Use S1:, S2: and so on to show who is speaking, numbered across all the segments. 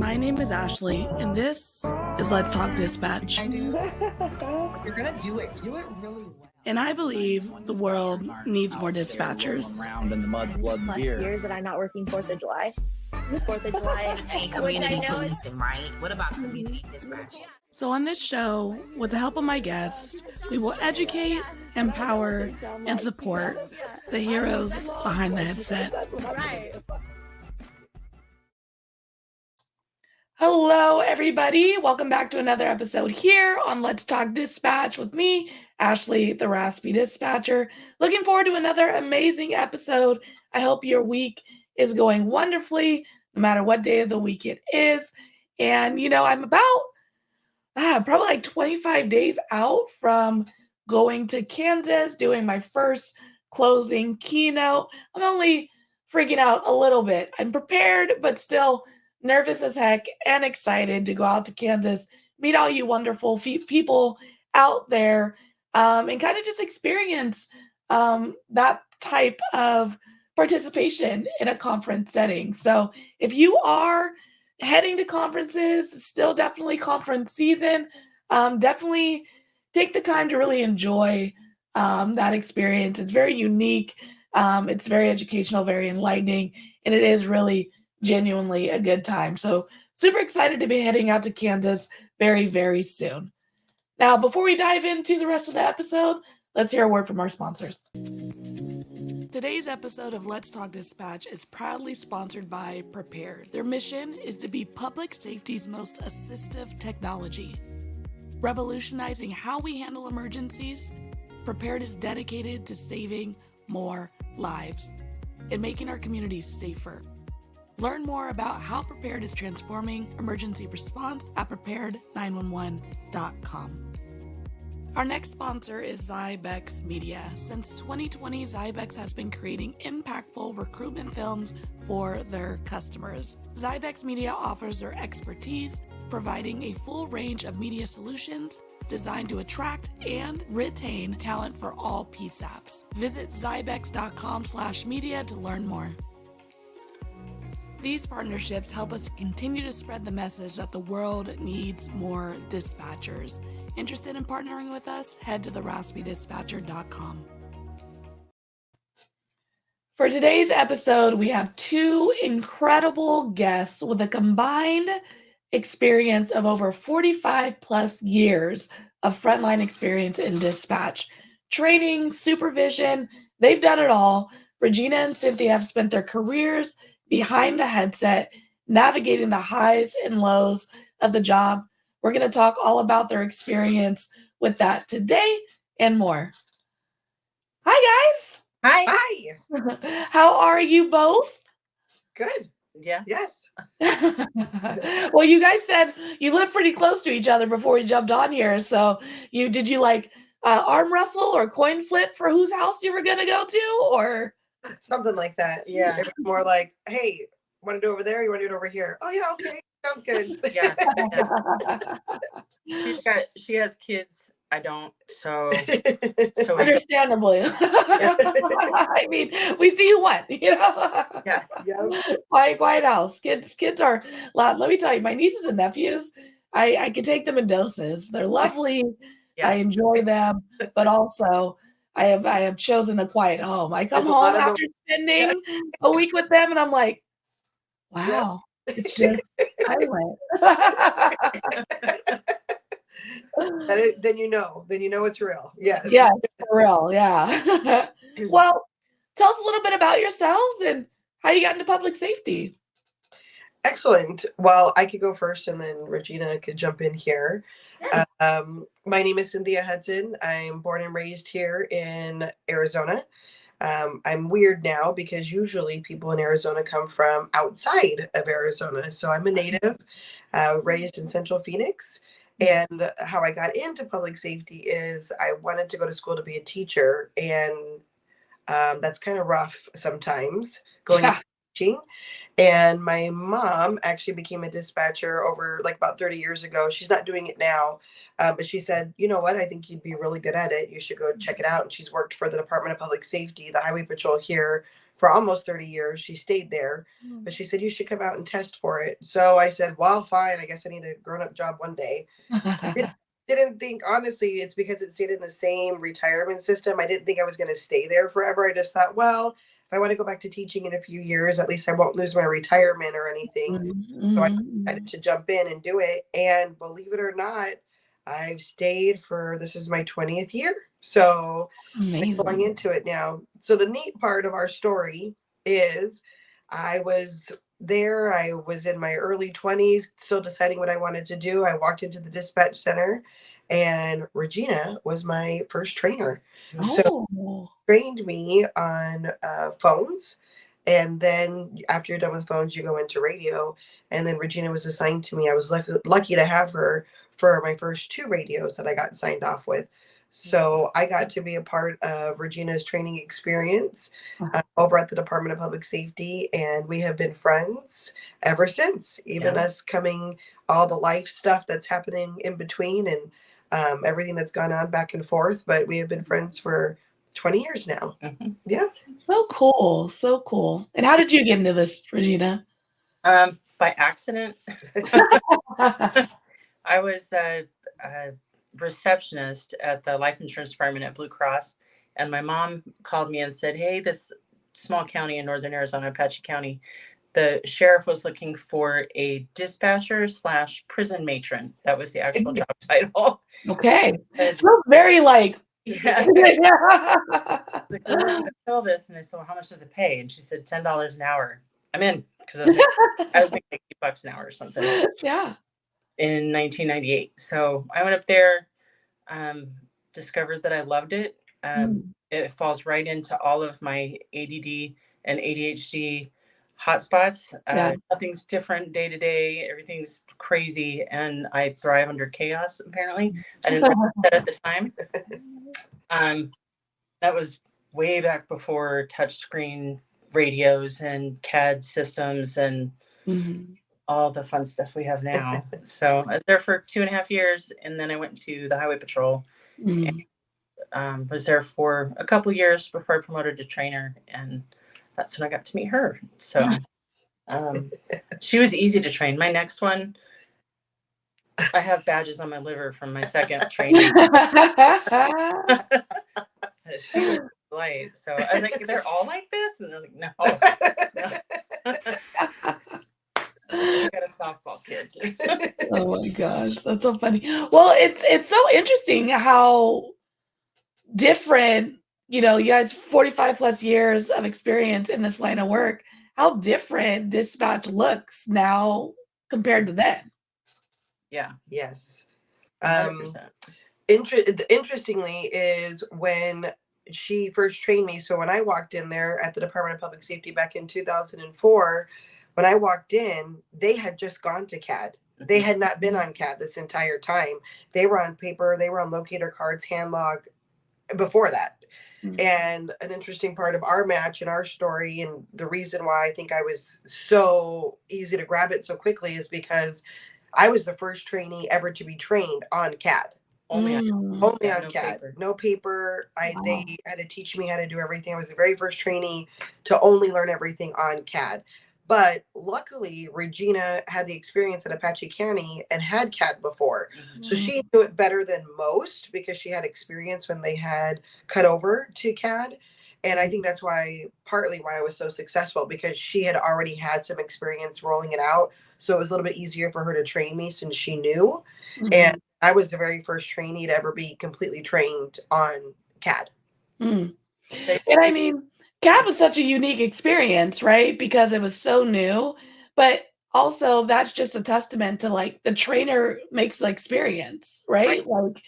S1: My name is Ashley, and this is Let's Talk Dispatch.
S2: I do. You're gonna do it. Do it really well.
S1: And I believe the world needs more dispatchers.
S3: Around in the mud, blood, and beer.
S4: Years that I'm not working 4th of July. 4th of July.
S5: Hey, community policing, right? What about community dispatching?
S1: So on this show, with the help of my guests, we will educate, empower, and support the heroes behind the headset. Hello, everybody. Welcome back to another episode here on Let's Talk Dispatch with me, Ashley, the Raspy Dispatcher. Looking forward to another amazing episode. I hope your week is going wonderfully, no matter what day of the week it is. And, I'm about probably like 25 days out from going to Kansas, doing my first closing keynote. I'm only freaking out a little bit. I'm prepared, but still nervous as heck and excited to go out to Kansas, meet all you wonderful people out there, and kind of just experience that type of participation in a conference setting. So if you are heading to conferences, still definitely conference season, definitely take the time to really enjoy that experience. It's very unique. It's very educational, very enlightening, and it is really genuinely a good time. So super excited to be heading out to Kansas very, very soon. Now, before we dive into the rest of the episode, let's hear a word from our sponsors. Today's episode of Let's Talk Dispatch is proudly sponsored by Prepared. Their mission is to be public safety's most assistive technology. Revolutionizing how we handle emergencies, Prepared is dedicated to saving more lives and making our communities safer. Learn more about how Prepared is transforming emergency response at prepared911.com. Our next sponsor is Zybex Media. Since 2020, Zybex has been creating impactful recruitment films for their customers. Zybex Media offers their expertise, providing a full range of media solutions designed to attract and retain talent for all PSAPs. Visit zybex.com/media to learn more. These partnerships help us continue to spread the message that the world needs more dispatchers. Interested in partnering with us? Head to theraspydispatcher.com. For today's episode, we have two incredible guests with a combined experience of over 45 plus years of frontline experience in dispatch. Training, supervision, they've done it all. Regina and Cynthia have spent their careers behind the headset, navigating the highs and lows of the job. We're going to talk all about their experience with that today and more. Hi, guys.
S2: Hi.
S1: How are you both?
S2: Good. Yeah. Yes.
S1: Well, you guys said you live pretty close to each other before you jumped on here. So did you like arm wrestle or coin flip for whose house you were going to go to, or
S6: something like that?
S2: Yeah.
S6: It was more like, hey, want to do it over there? You want to do it over here? Oh yeah, okay, sounds good.
S2: Yeah. She has kids. I don't. So
S1: understandably. I mean, we see who went.
S2: Yeah.
S1: Quiet house. Kids are loud. Let me tell you, my nieces and nephews, I can take them in doses. They're lovely.
S2: Yeah.
S1: I enjoy them, but also I have chosen a quiet home. I come home after spending a week with them, and I'm like, wow, it's just silent.
S6: Then you know it's real. Yes.
S1: Yeah, it's for real. Yeah. Well, tell us a little bit about yourselves and how you got into public safety.
S6: Excellent. Well, I could go first, and then Regina could jump in here. My name is Cynthia Hudson. I'm born and raised here in Arizona. I'm weird now because usually people in Arizona come from outside of Arizona. So I'm a native, raised in Central Phoenix. And how I got into public safety is I wanted to go to school to be a teacher. And that's kind of rough sometimes going into teaching. And my mom actually became a dispatcher over like about 30 years ago. She's not doing it now. But she said, you know what? I think you'd be really good at it. You should go check it out. And she's worked for the Department of Public Safety, the Highway Patrol here for almost 30 years. She stayed there, but she said, you should come out and test for it. So I said, well, fine. I guess I need a grown-up job one day. Didn't think, honestly, it's because it stayed in the same retirement system. I didn't think I was going to stay there forever. I just thought, well, if I want to go back to teaching in a few years, at least I won't lose my retirement or anything. So I decided to jump in and do it. And believe it or not, I've stayed for, this is my 20th year. So I'm going into it now. So the neat part of our story is I was there. I was in my early 20s, still deciding what I wanted to do. I walked into the dispatch center and Regina was my first trainer. So trained me on phones. And then after you're done with phones, you go into radio. And then Regina was assigned to me. I was lucky to have her for my first 2 radios that I got signed off with. So I got to be a part of Regina's training experience over at the Department of Public Safety. And we have been friends ever since, even us coming, all the life stuff that's happening in between and everything that's gone on back and forth. But we have been friends for 20 years now. Yeah.
S1: So cool. So cool. And how did you get into this, Regina?
S2: By accident. I was a receptionist at the life insurance department at Blue Cross. And my mom called me and said, hey, this small county in northern Arizona, Apache County, the sheriff was looking for a dispatcher / prison matron. That was the actual job title.
S1: Okay. So very like,
S2: yeah. Like, we're going to fill this. And I said, well, how much does it pay? And she said, $10 an hour. I'm in, because I was making $8 an hour or something.
S1: Yeah.
S2: In 1998. So I went up there, discovered that I loved it. It falls right into all of my ADD and ADHD hotspots. Nothing's different day to day. Everything's crazy. And I thrive under chaos, apparently. I didn't realize that at the time. That was way back before touchscreen radios and CAD systems and all the fun stuff we have now. So I was there for 2.5 years, and then I went to the Highway Patrol. And, was there for a couple years before I promoted to trainer, and that's when I got to meet her. So she was easy to train. My next one, I have badges on my liver from my second training. She was light. So I was like, they're all like this? And they're like, no. I got a softball kid.
S1: Oh my gosh, that's so funny. Well, it's so interesting how different, you guys 45 plus years of experience in this line of work, how different dispatch looks now compared to then.
S2: Yeah.
S6: Yes.
S2: 100%.
S6: Interestingly is when she first trained me. So when I walked in there at the Department of Public Safety back in 2004, when I walked in, they had just gone to CAD. They had not been on CAD this entire time. They were on paper. They were on locator cards, hand log before that. And an interesting part of our match and our story, and the reason why I think I was so easy to grab it so quickly, is because I was the first trainee ever to be trained on CAD. Only on CAD. Paper. No paper. They had to teach me how to do everything. I was the very first trainee to only learn everything on CAD. But luckily, Regina had the experience at Apache County and had CAD before. So she knew it better than most because she had experience when they had cut over to CAD. And I think that's partly why I was so successful, because she had already had some experience rolling it out. So it was a little bit easier for her to train me since she knew. And I was the very first trainee to ever be completely trained on CAD.
S1: And I mean, CAD was such a unique experience, right? Because it was so new, but also that's just a testament to like the trainer makes the experience, right? Like,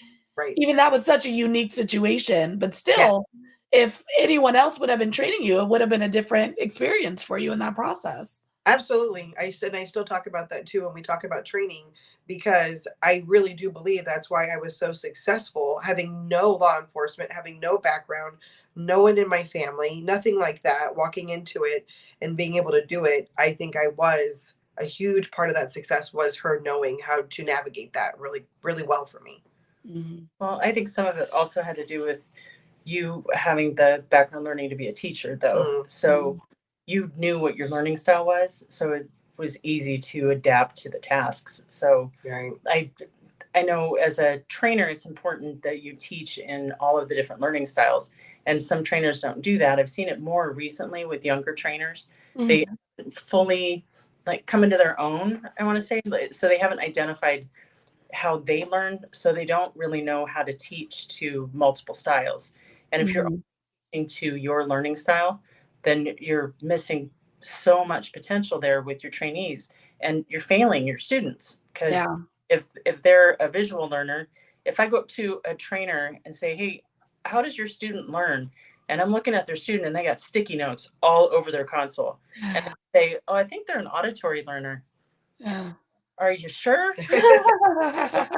S1: even that was such a unique situation, but still, if anyone else would have been training you, it would have been a different experience for you in that process.
S6: Absolutely. I still talk about that too when we talk about training, because I really do believe that's why I was so successful, having no law enforcement, having no background, no one in my family, nothing like that, walking into it and being able to do it. I think a huge part of that success was her knowing how to navigate that really, really well for me.
S2: Well, I think some of it also had to do with you having the background learning to be a teacher, though. So you knew what your learning style was. So it was easy to adapt to the tasks. So I know as a trainer, it's important that you teach in all of the different learning styles. And some trainers don't do that. I've seen it more recently with younger trainers. They fully like come into their own, I want to say. So they haven't identified how they learn. So they don't really know how to teach to multiple styles. And if you're teaching to your learning style, then you're missing so much potential there with your trainees, and you're failing your students. Because if they're a visual learner, if I go up to a trainer and say, hey, how does your student learn? And I'm looking at their student and they got sticky notes all over their console. And they say, oh, I think they're an auditory learner. Are you sure? And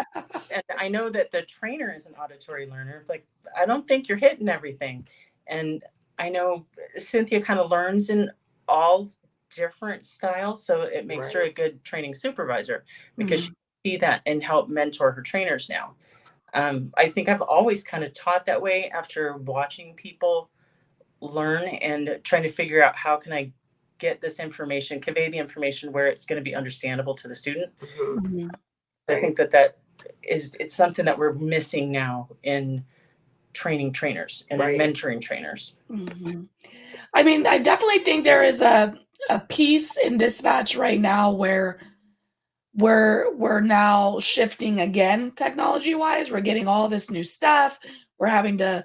S2: I know that the trainer is an auditory learner. Like, I don't think you're hitting everything. And I know Cynthia kind of learns in all different styles. So it makes her a good training supervisor, because she can see that and help mentor her trainers now. I think I've always kind of taught that way after watching people learn and trying to figure out how can I get this information, convey the information where it's going to be understandable to the student. I think that it's something that we're missing now in training trainers and in mentoring trainers.
S1: I mean, I definitely think there is a piece in dispatch right now where we're now shifting again technology wise. We're getting all this new stuff. We're having to,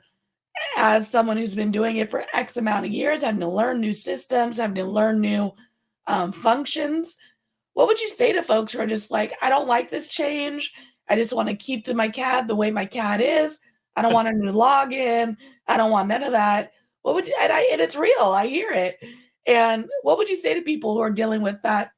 S1: as someone who's been doing it for X amount of years, having to learn new systems, having to learn new functions. What would you say to folks who are just like, I don't like this change. I just want to keep to my CAD the way my CAD is. I don't want a new login. I don't want none of that. What would you, and it's real. I hear it. And what would you say to people who are dealing with that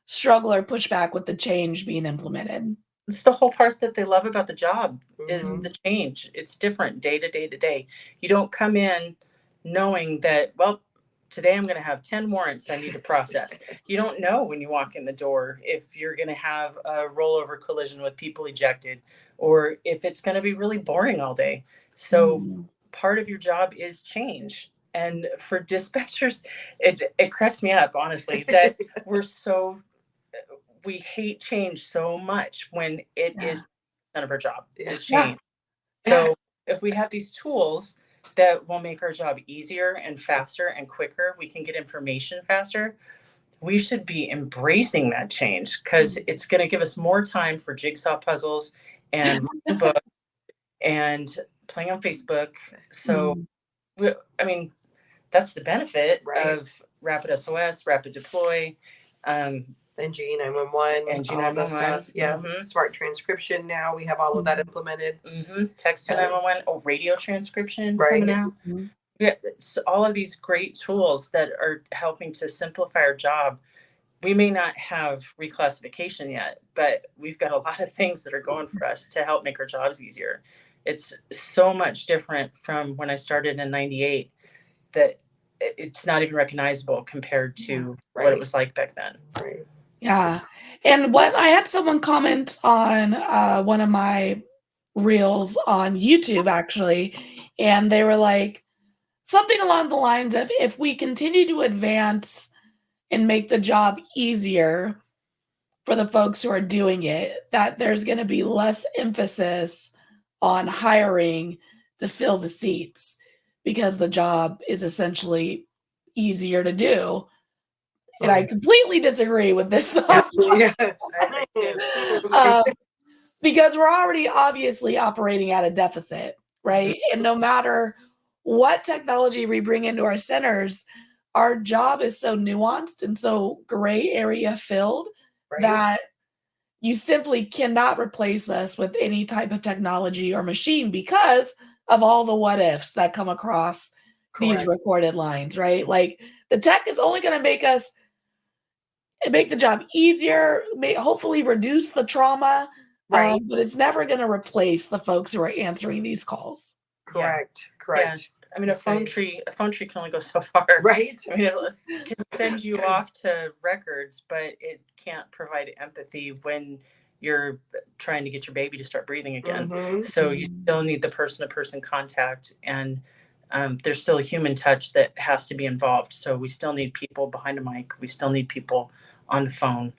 S1: struggle or pushback with the change being implemented?
S2: It's the whole part that they love about the job is the change. It's different day to day to day. You don't come in knowing that, well, today I'm going to have 10 warrants I need to process. You don't know when you walk in the door if you're going to have a rollover collision with people ejected, or if it's going to be really boring all day. So part of your job is change. And for dispatchers, it cracks me up, honestly, that we hate change so much when it is none of our job is change. So if we have these tools that will make our job easier and faster and quicker, we can get information faster. We should be embracing that change, because it's going to give us more time for jigsaw puzzles and books and playing on Facebook. So, I mean, that's the benefit of Rapid SOS, Rapid Deploy,
S6: NG 911,
S2: NG
S6: all the
S2: 911.
S6: stuff. Smart transcription. Now we have all of that implemented.
S2: Text to 911. Radio transcription coming out. So all of these great tools that are helping to simplify our job. We may not have reclassification yet, but we've got a lot of things that are going for us to help make our jobs easier. It's so much different from when I started in '98 that it's not even recognizable compared to what it was like back then.
S1: Yeah. And what I had someone comment on one of my reels on YouTube, actually, and they were like, something along the lines of, if we continue to advance and make the job easier for the folks who are doing it, that there's going to be less emphasis on hiring to fill the seats, because the job is essentially easier to do. And I completely disagree with this thought. Because we're already obviously operating at a deficit, right? And no matter what technology we bring into our centers, our job is so nuanced and so gray area filled that you simply cannot replace us with any type of technology or machine, because of all the what ifs that come across these recorded lines, right? Like, the tech is only going to make the job easier, hopefully reduce the trauma, but it's never going to replace the folks who are answering these calls.
S6: Correct.
S2: Yeah. I mean, a phone tree can only go so far. I mean, it can send you off to records, but it can't provide empathy when you're trying to get your baby to start breathing again.
S6: Mhm.
S2: So you still need the person-to-person contact, and there's still a human touch that has to be involved. So we still need people behind a mic. We still need people on the phone.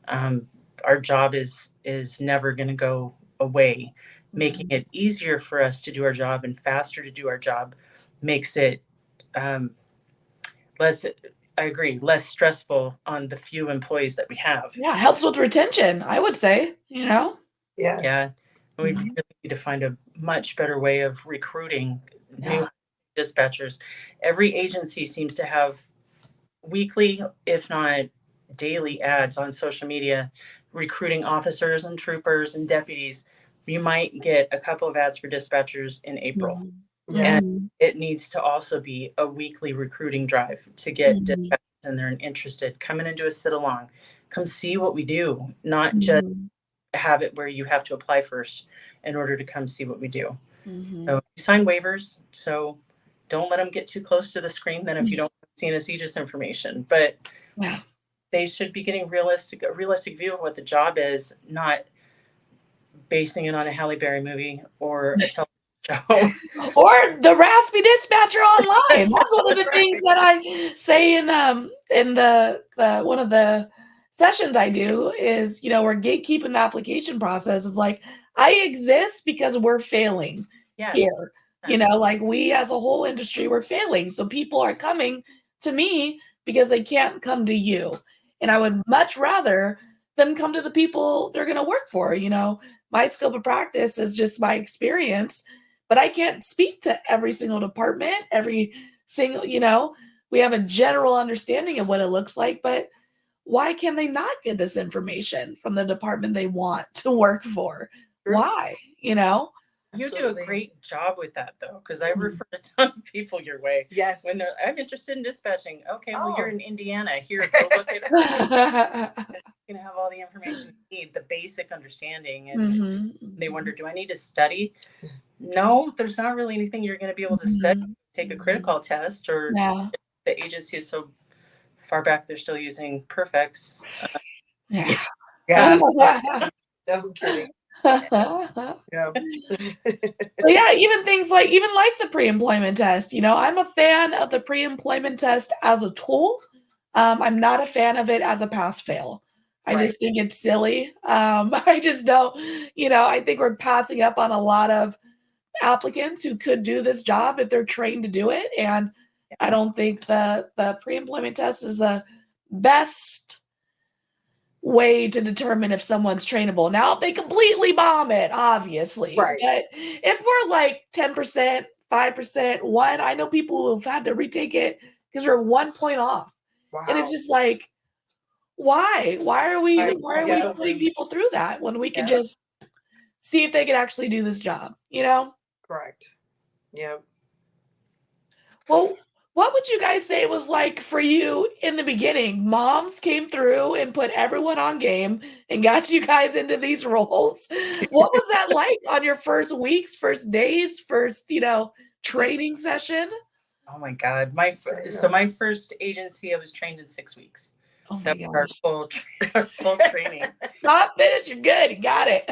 S2: Our job is never going to go away. Making it easier for us to do our job and faster to do our job makes it less, I agree, less stressful on the few employees that we have.
S1: Yeah, helps with retention, I would say, you know?
S6: Yes.
S2: Yeah. And we
S1: Mhm.
S2: really need to find a much better way of recruiting
S1: Yeah.
S2: new dispatchers. Every agency seems to have weekly, if not daily, ads on social media recruiting officers and troopers and deputies. You might get a couple of ads for dispatchers in April.
S1: Mhm.
S6: Yeah.
S2: And it needs to also be a weekly recruiting drive to get
S1: Mhm.
S2: dispatchers in there and interested. Come in and do a sit along. Come see what we do, not just
S1: Mhm.
S2: have it where you have to apply first in order to come see what we do.
S1: Mhm.
S2: So you sign waivers, so don't let them get too close to the screen then if you don't want to see this information. But
S1: Yeah.
S2: they should be getting a realistic view of what the job is, not basing it on a Halle Berry movie or a television show.
S1: Or the Raspy Dispatcher online. That's one of the things that I say in the one of the sessions I do is, you know, we're gatekeeping the application process. Is like, I exist because we're failing
S2: Yes.
S1: here. You know, like we as a whole industry, we're failing. So people are coming to me because they can't come to you. And I would much rather them come to the people they're going to work for. You know, my scope of practice is just my experience, but I can't speak to every single department, every single, you know, we have a general understanding of what it looks like, but why can they not get this information from the department they want to work for?
S6: True.
S1: Why, you know?
S2: You do
S6: Absolutely.
S2: a great job with that, though, because I've
S1: Mhm.
S2: referred a ton of people your way.
S6: Yes.
S2: When I'm interested in dispatching, okay, well, you're
S6: Oh.
S2: in Indiana. Here, go look at her. You can have all the information you need, the basic understanding. And
S1: Mhm.
S2: they wonder, do I need to study? No, there's not really anything you're going to be able to study.
S1: Mhm.
S2: Take a critical test, or
S1: Yeah.
S2: the agency is so far back they're still using perfects.
S1: Yeah.
S6: Yeah. No kidding. Yeah.
S1: But yeah, even things like the pre-employment test, you know, I'm a fan of the pre-employment test as a tool. I'm not a fan of it as a pass-fail. I
S6: Right.
S1: just think it's silly. I just don't, you know, I think we're passing up on a lot of applicants who could do this job if they're trained to do it. And I don't think the pre-employment test is the best way to determine if someone's trainable. Now, if they completely bomb it, obviously.
S6: Right.
S1: But if we're like 10%, 5%, 1, I know people who've had to retake it because we're 1 point off.
S6: Wow.
S1: And it's just like, why? Why are we
S6: Yeah.
S1: putting people through that when we could
S6: Yeah.
S1: just see if they could actually do this job, you know?
S6: Correct. Yeah.
S1: Well, what would you guys say it was like for you in the beginning? Moms came through and put everyone on game and got you guys into these roles. What was that like on your first weeks, first days, first, you know, training session?
S2: Oh my God. So my first agency, I was trained in 6 weeks.
S1: Oh my
S2: That was our
S1: gosh.
S2: full training.
S1: Not finished, you're good. You got it.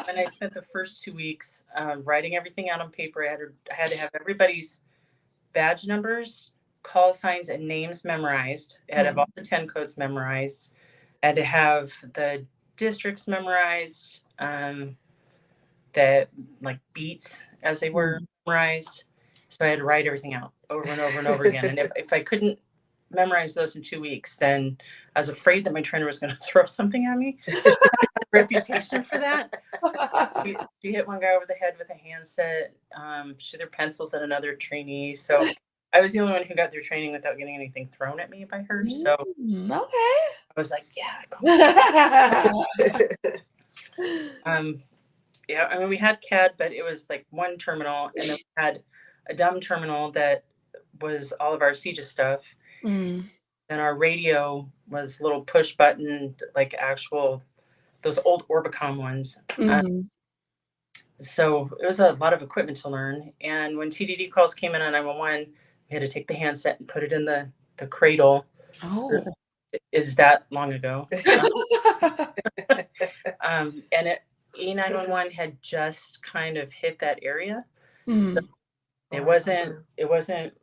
S2: And I spent the first 2 weeks writing everything out on paper. I had to have everybody's badge numbers, call signs, and names memorized. I had to have all the 10 codes memorized. I had to have the districts memorized, that like beats as they were memorized. So I had to write everything out over and over and over again. And if I couldn't memorize those in 2 weeks, then I was afraid that my trainer was going to throw something at me. She had a reputation for that. She hit one guy over the head with a handset. She threw pencils at another trainee. So I was the only one who got through training without getting anything thrown at me by her. So
S1: Okay.
S2: I was like, yeah. Yeah, I mean, we had CAD, but it was like one terminal, and then we had a dumb terminal that was all of our CJIS stuff.
S1: Mm.
S2: Then our radio was little push button, like actual, those old Orbicom ones.
S1: Mhm.
S2: So it was a lot of equipment to learn. And when TDD calls came in on 911, we had to take the handset and put it in the cradle.
S1: Oh.
S2: Is that long ago? And E911 had just kind of hit that area. So it wasn't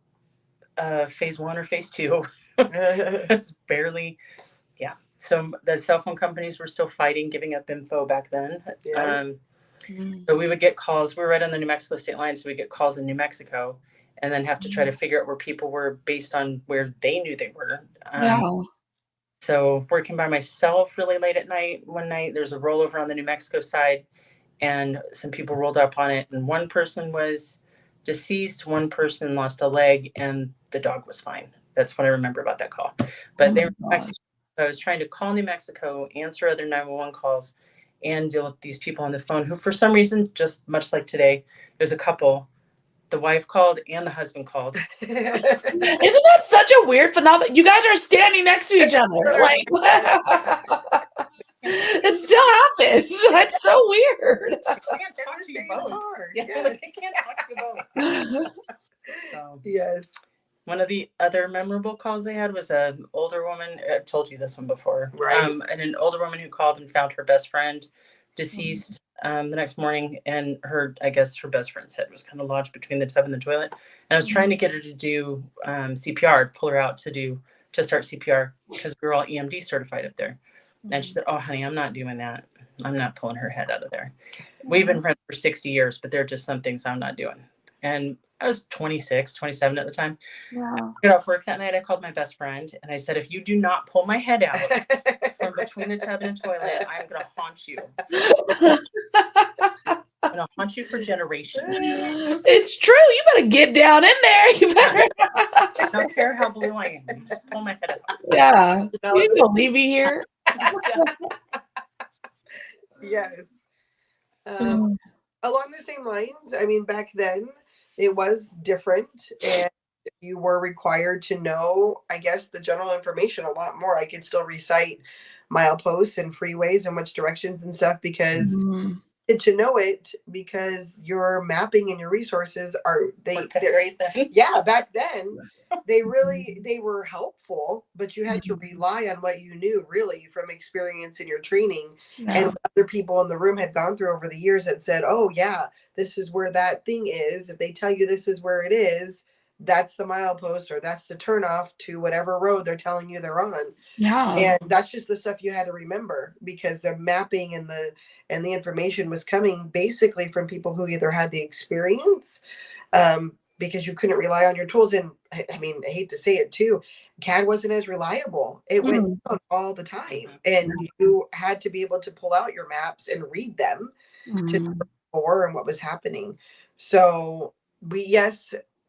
S2: phase 1 or phase 2. It's barely, so the cell phone companies were still fighting giving up info back then. So we would get calls. We were right on the New Mexico state line, so we get calls in New Mexico and then have to try to figure out where people were based on where they knew they were. So working by myself really late at night, one night there's a rollover on the New Mexico side and some people rolled up on it and one person was deceased, one person lost a leg, and the dog was fine. That's what I remember about that call. But they were in Mexico. So I was trying to call New Mexico, answer other 911 calls, and deal with these people on the phone who, for some reason, just much like today, there's a couple. The wife called and the husband called.
S1: Isn't that such a weird phenomenon? You guys are standing next to each other. Like, it still happens. That's so weird.
S2: I can't talk to you both. I can't talk to you both. So,
S6: yes.
S2: One of the other memorable calls I had was an older woman. I've told you this one before.
S6: Right.
S2: And an older woman who called and found her best friend deceased the next morning, and her best friend's head was kind of lodged between the tub and the toilet. And I was trying to get her to do CPR, pull her out to start CPR because we were all EMD certified up there. And she said, "Oh, honey, I'm not doing that. I'm not pulling her head out of there. We've been friends for 60 years, but there are just some things I'm not doing." And I was 26, 27 at the time. I got off work that night. I called my best friend and I said, "If you do not pull my head out from between the tub and the toilet, I'm going to haunt you. I'm going to haunt you for generations."
S1: It's true. You better get down in there. You better.
S2: I don't care how blue I am. You just pull my head out.
S1: Yeah. You don't leave me here.
S6: Yes. Along the same lines, I mean, back then it was different and you were required to know, I guess, the general information a lot more. I could still recite mileposts and freeways and which directions and stuff because to know it because your mapping and your resources are
S2: great then.
S6: Yeah, back then they were helpful, but you had to rely on what you knew really from experience in your training and what other people in the room had gone through over the years that said, "Oh yeah, this is where that thing is. If they tell you this is where it is, that's the milepost or that's the turnoff to whatever road they're telling you they're on." And that's just the stuff you had to remember because the mapping and the information was coming basically from people who either had the experience because you couldn't rely on your tools. And I mean, I hate to say it too, CAD wasn't as reliable. It went down all the time. And you had to be able to pull out your maps and read them to know and what was happening. So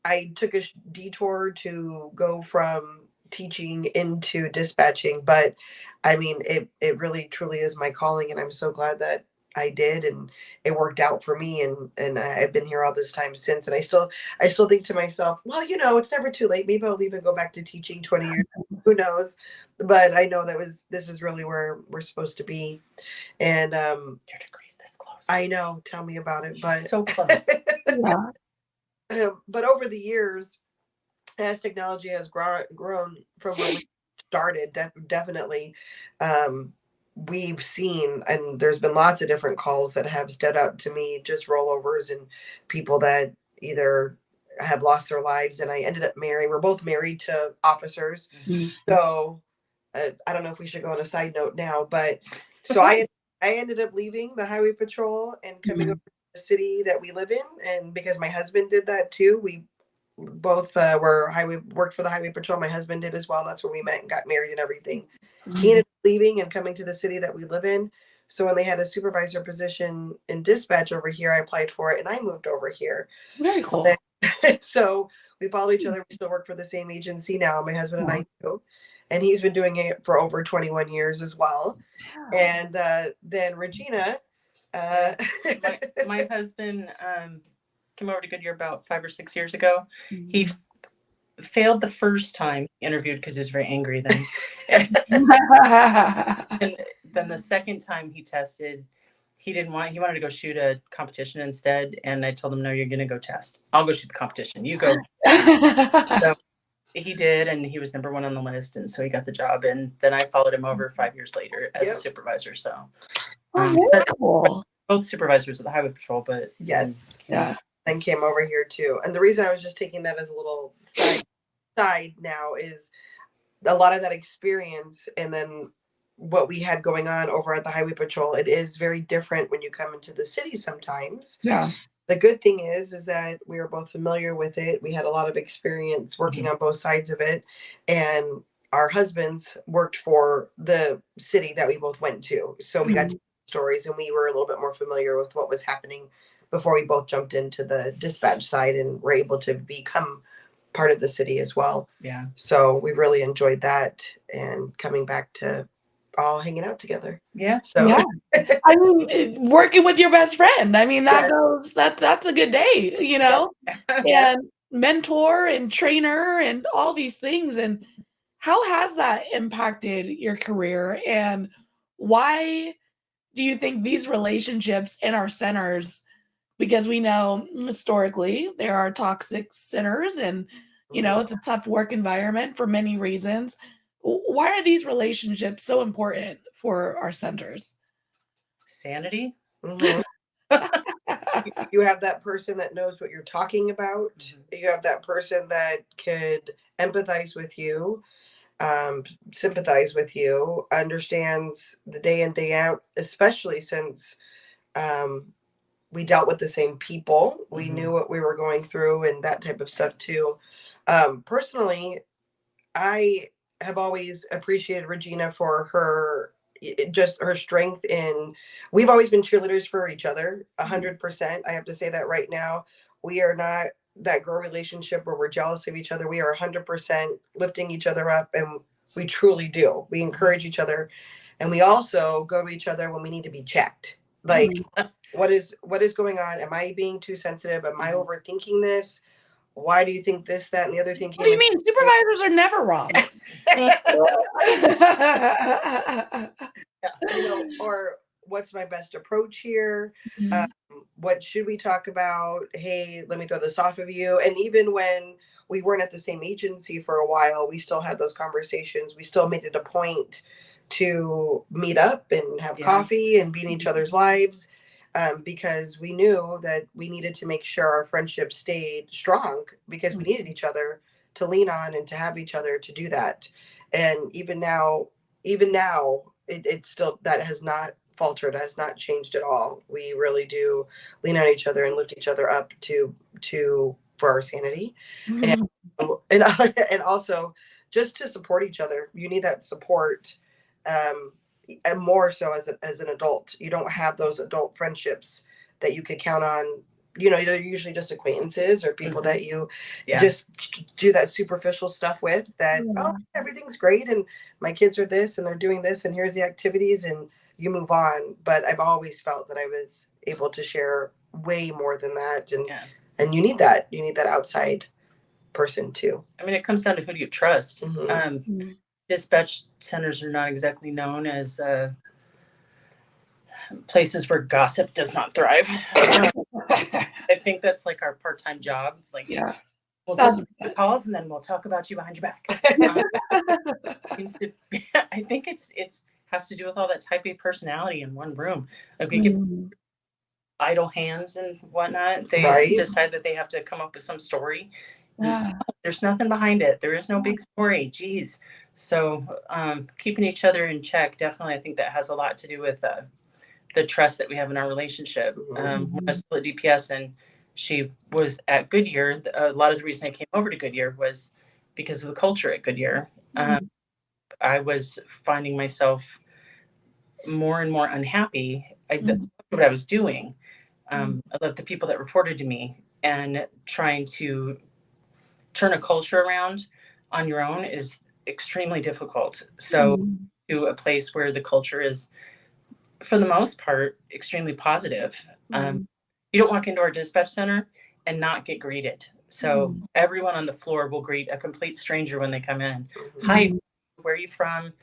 S6: I took a detour to go from teaching into dispatching, but I mean, it really truly is my calling. And I'm so glad that I did, and it worked out for me. And I've been here all this time since. And I still think to myself, well, it's never too late. Maybe I'll even go back to teaching 20 years. Who knows? But I know this is really where we're supposed to be. And
S2: Your degree's this close.
S6: I know. Tell me about it. But
S2: so close.
S6: But over the years, as technology has grown from where we started, definitely, we've seen, and there's been lots of different calls that have stood up to me, just rollovers and people that either have lost their lives. And I ended up married. We're both married to officers. So I don't know if we should go on a side note now, but so I ended up leaving the highway patrol and coming over to the city that we live in. And because my husband did that too, we both worked for the highway patrol. My husband did as well. That's where we met and got married and everything. He ended up leaving and coming to the city that we live in. So when they had a supervisor position in dispatch over here, I applied for it and I moved over here.
S1: Very cool.
S6: So we follow each other. We still work for the same agency now, my husband and I do. And he's been doing it for over 21 years as well. And then Regina.
S2: My husband came over to Goodyear about 5 or 6 years ago. He failed the first time he interviewed because he was very angry then. And then the second time he tested, he wanted to go shoot a competition instead. And I told him, "No, you're going to go test. I'll go shoot the competition. You go." So he did, and he was number 1 on the list. And so he got the job. And then I followed him over 5 years later as a supervisor. So
S1: very cool.
S2: Both supervisors of the Highway Patrol, but
S6: Yes.
S1: Yeah.
S6: Then came over here too. And the reason I was just taking that as a little side now is a lot of that experience and then what we had going on over at the Highway Patrol. It is very different when you come into the city sometimes.
S1: Yeah.
S6: The good thing is that we were both familiar with it. We had a lot of experience working on both sides of it. And our husbands worked for the city that we both went to. So we got to stories and we were a little bit more familiar with what was happening before we both jumped into the dispatch side and were able to become part of the city as well.
S2: Yeah.
S6: So we really enjoyed that and coming back to all hanging out together.
S2: Yeah.
S6: So
S1: yeah. I mean, working with your best friend. I mean, that's a good day, you know? And mentor and trainer and all these things. And how has that impacted your career? And why do you think these relationships in our centers, because we know historically there are toxic centers and, you know, it's a tough work environment for many reasons. Why are these relationships so important for our centers?
S2: Sanity.
S6: you have that person that knows what you're talking about. You have that person that could empathize with you, sympathize with you, understands the day in, day out, especially since we dealt with the same people. We knew what we were going through and that type of stuff too. Personally, I have always appreciated Regina for her strength in, we've always been cheerleaders for each other 100%. I have to say that right now. We are not that girl relationship where we're jealous of each other. We are 100% lifting each other up, and we truly do. We encourage each other, and we also go to each other when we need to be checked. Like, what is going on? Am I being too sensitive? Am I overthinking this? Why do you think this, that, and the other thing?
S1: What do you mean? Supervisors are never wrong.
S6: You know, or what's my best approach here? What should we talk about? Hey, let me throw this off of you. And even when we weren't at the same agency for a while, we still had those conversations. We still made it a point to meet up and have coffee and be in each other's lives. Because we knew that we needed to make sure our friendship stayed strong because we needed each other to lean on and to have each other to do that. And even now, it's still, that has not faltered, has not changed at all. We really do lean on each other and lift each other up for our sanity. And also just to support each other. You need that support. And more so as an adult. You don't have those adult friendships that you could count on. You know, they're usually just acquaintances or people that you just do that superficial stuff with, that everything's great and my kids are this and they're doing this and here's the activities and you move on. But I've always felt that I was able to share way more than that, and you need that outside person too.
S2: I mean, it comes down to who do you trust. Dispatch centers are not exactly known as places where gossip does not thrive. I think that's like our part-time job. Like, we'll just make the calls and then we'll talk about you behind your back. I think it's has to do with all that type A personality in one room. Like, we get idle hands and whatnot. They decide that they have to come up with some story. There's nothing behind it. There is no big story. Geez. So keeping each other in check, definitely, I think that has a lot to do with the trust that we have in our relationship. When I was still at DPS and she was at Goodyear, a lot of the reason I came over to Goodyear was because of the culture at Goodyear. I was finding myself more and more unhappy. I loved what I was doing. I loved the people that reported to me, and trying to turn a culture around on your own is extremely difficult. So to a place where the culture is, for the most part, extremely positive. You don't walk into our dispatch center and not get greeted. So everyone on the floor will greet a complete stranger when they come in. Hi, where are you from?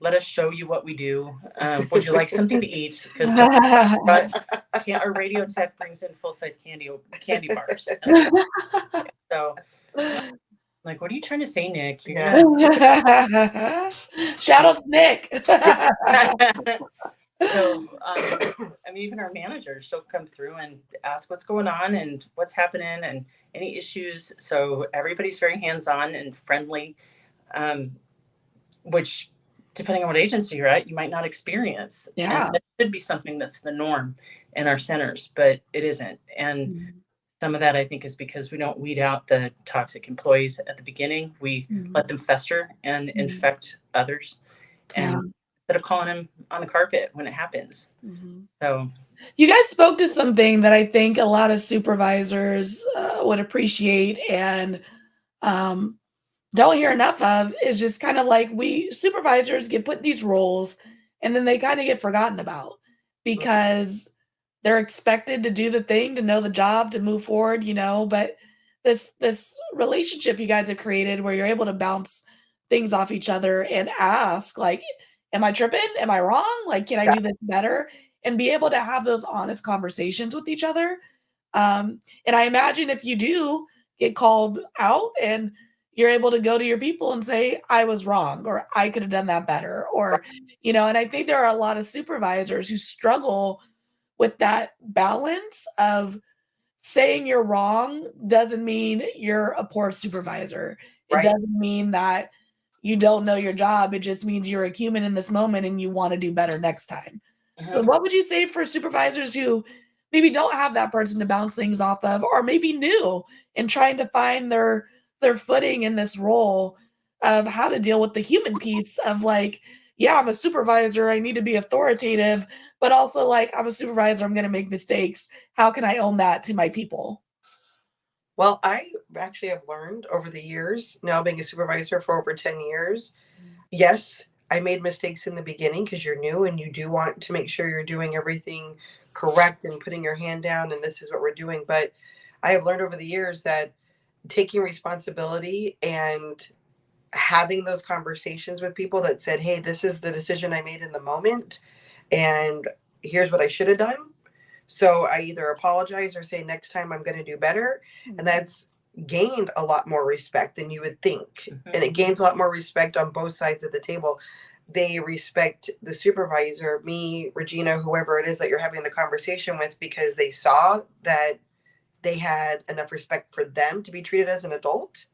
S2: Let us show you what we do. Would you like something to eat? Because our radio tech brings in full-size candy bars. So, like, what are you trying to say, Nick?
S1: Shout out to Nick.
S2: So, I mean, even our managers, she'll come through and ask what's going on and what's happening and any issues. So everybody's very hands-on and friendly, which, depending on what agency you're at, you might not experience.
S1: Yeah.
S2: And that should be something that's the norm in our centers, but it isn't. And some of that, I think, is because we don't weed out the toxic employees at the beginning. We let them fester and infect others. And instead of calling them on the carpet when it happens. So
S1: you guys spoke to something that I think a lot of supervisors would appreciate and don't hear enough of, is just kind of like, we supervisors get put in these roles and then they kind of get forgotten about because they're expected to do the thing, to know the job, to move forward, but this relationship you guys have created where you're able to bounce things off each other and ask, like, am I tripping? Am I wrong? Like, can I do this better? And be able to have those honest conversations with each other. And I imagine if you do get called out and you're able to go to your people and say, I was wrong, or I could have done that better, or, and I think there are a lot of supervisors who struggle with that balance of saying you're wrong doesn't mean you're a poor supervisor. It doesn't mean that you don't know your job. It just means you're a human in this moment and you want to do better next time. So what would you say for supervisors who maybe don't have that person to bounce things off of, or maybe new and trying to find their footing in this role of how to deal with the human piece of, like, yeah, I'm a supervisor, I need to be authoritative, but also, like, I'm a supervisor, I'm going to make mistakes. How can I own that to my people?
S6: Well, I actually have learned over the years, now being a supervisor for over 10 years, yes, I made mistakes in the beginning because you're new and you do want to make sure you're doing everything correct and putting your hand down and this is what we're doing. But I have learned over the years that taking responsibility and having those conversations with people that said, hey, this is the decision I made in the moment and here's what I should have done. So I either apologize or say next time I'm going to do better. And that's gained a lot more respect than you would think. And it gains a lot more respect on both sides of the table. They respect the supervisor, me, Regina, whoever it is that you're having the conversation with, because they saw that they had enough respect for them to be treated as an adult,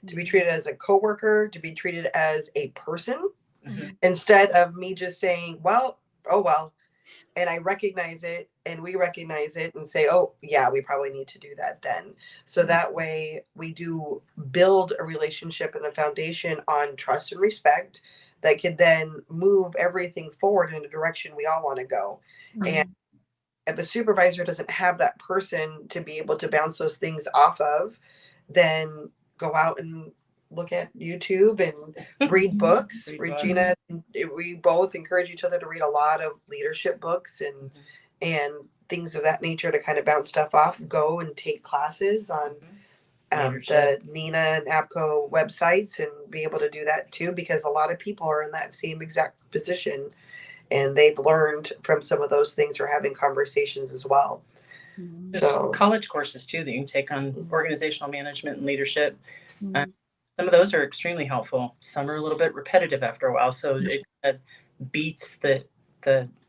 S6: to be treated as a coworker, to be treated as a person, instead of me just saying, well, oh, well, and I recognize it and we recognize it and say, oh, yeah, we probably need to do that then. So that way we do build a relationship and a foundation on trust and respect that could then move everything forward in a direction we all want to go. And if a supervisor doesn't have that person to be able to bounce those things off of, then go out and look at YouTube and read books. Regina, we both encourage each other to read a lot of leadership books and things of that nature to kind of bounce stuff off. Go and take classes on the NINA and APCO websites and be able to do that too, because a lot of people are in that same exact position and they've learned from some of those things or having conversations as well.
S2: There's college courses too that you can take on organizational management and leadership. Some of those are extremely helpful. Some are a little bit repetitive after a while, so it beats the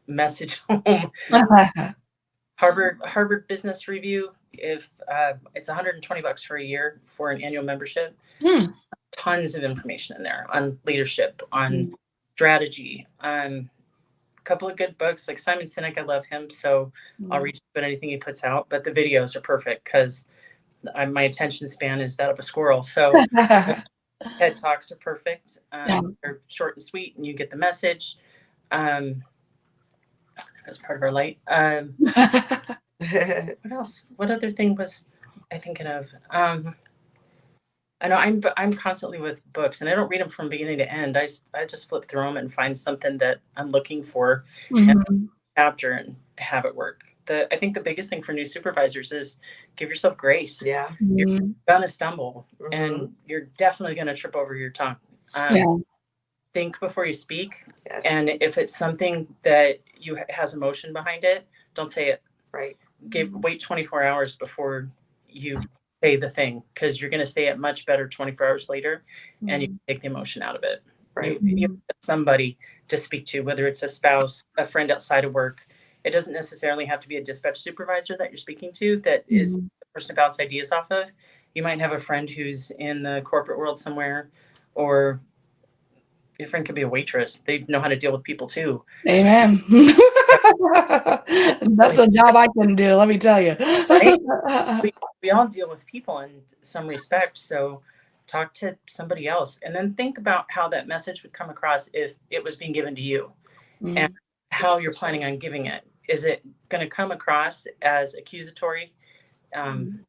S2: message home. Harvard Business Review, if it's $120 for a year for an annual membership. Tons of information in there on leadership, on strategy, a couple of good books like Simon Sinek. I love him, so I'll read about anything he puts out. But the videos are perfect because my attention span is that of a squirrel. So TED Talks are perfect. They're short and sweet, and you get the message. As part of our light. What else? What other thing was I thinking of? I know I'm constantly with books, and I don't read them from beginning to end. I just flip through them and find something that I'm looking for, and chapter and have it work. I think the biggest thing for new supervisors is give yourself grace.
S6: Yeah.
S2: You're gonna stumble and you're definitely gonna trip over your tongue. Think before you speak.
S6: Yes.
S2: And if it's something that has emotion behind it, don't say it.
S6: Right.
S2: Wait 24 hours before you say the thing, because you're gonna say it much better 24 hours later and you take the emotion out of it.
S6: Right.
S2: You have somebody to speak to, whether it's a spouse, a friend outside of work. It doesn't necessarily have to be a dispatch supervisor that you're speaking to that is the person to bounce ideas off of. You might have a friend who's in the corporate world somewhere, or your friend could be a waitress. They know how to deal with people too.
S1: Amen. That's a job I couldn't do, let me tell you.
S2: Right? We all deal with people in some respect, so talk to somebody else and then think about how that message would come across if it was being given to you and how you're planning on giving it. Is it going to come across as accusatory? And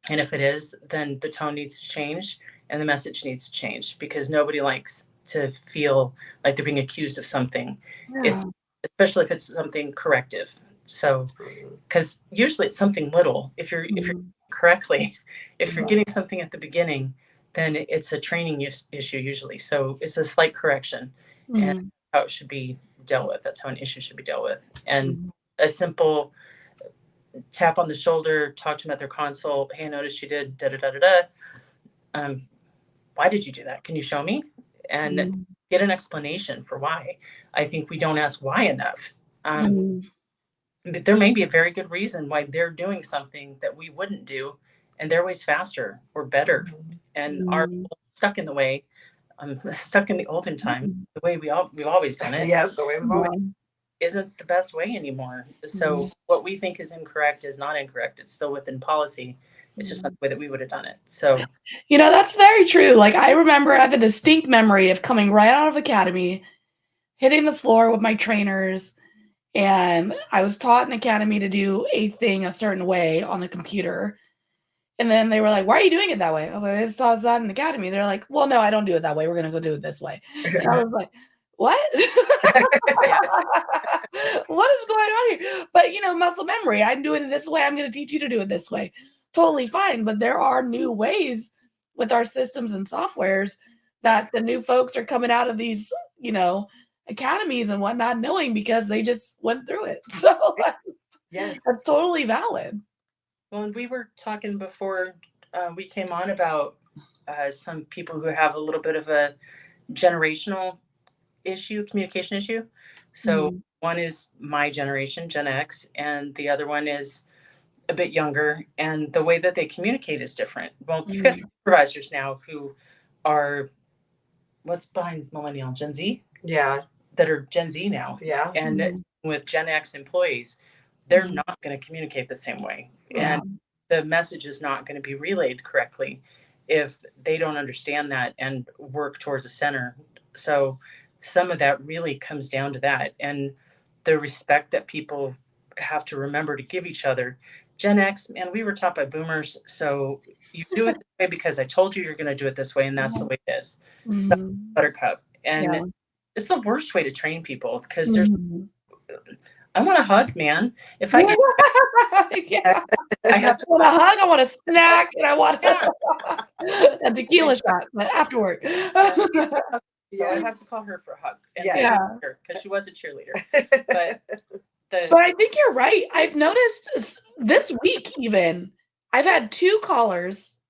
S2: if it is, then the tone needs to change and the message needs to change, because nobody likes to feel like they're being accused of something, especially if it's something corrective. So, because usually it's something little. If you're correctly, if you're getting something at the beginning, then it's a training issue usually. So it's a slight correction, and how it should be dealt with. That's how an issue should be dealt with. And a simple tap on the shoulder, talk to them at their console. Hey, I noticed you did da da da da da. Why did you do that? Can you show me? And get an explanation for why. I think we don't ask why enough. But there may be a very good reason why they're doing something that we wouldn't do, and they're ways faster or better, and are stuck in the way, stuck in the olden time, the way we've always done it.
S6: Yeah, the way we've always.
S2: Isn't the best way anymore. So what we think is incorrect is not incorrect. It's still within policy. It's just not the way that we would have done it. So,
S1: that's very true. Like, I remember, I have a distinct memory of coming right out of academy, hitting the floor with my trainers, and I was taught in academy to do a thing a certain way on the computer. And then they were like, why are you doing it that way? I was like, I just taught us that in academy. They're like, well, no, I don't do it that way. We're going to go do it this way. And I was like, what? What is going on here? But, muscle memory. I'm doing it this way. I'm going to teach you to do it this way. Totally fine. But there are new ways with our systems and softwares that the new folks are coming out of these, academies and whatnot, knowing because they just went through it. So
S6: Yes,
S1: that's totally valid.
S2: well, and we were talking before we came on about some people who have a little bit of a generational issue, communication issue. So one is my generation, Gen X, and the other one is a bit younger, and the way that they communicate is different. Well, you've got supervisors now who are, what's behind millennial, Gen Z?
S6: Yeah.
S2: That are Gen Z now.
S6: Yeah.
S2: And with Gen X employees, they're not going to communicate the same way.
S1: Yeah.
S2: And the message is not going to be relayed correctly if they don't understand that and work towards a center. So some of that really comes down to that, and the respect that people have to remember to give each other. Gen X, man, we were taught by boomers, so you do it this way because I told you you're going to do it this way, and that's the way it is. So, buttercup. And it's the worst way to train people, because there's, I want a hug, man. If I get, I have to
S1: want a hug, I want a snack, and I want a tequila shot afterward.
S2: So I have to call her for a hug. And because she was a cheerleader. But
S1: I think you're right. I've noticed this week even, I've had 2 callers,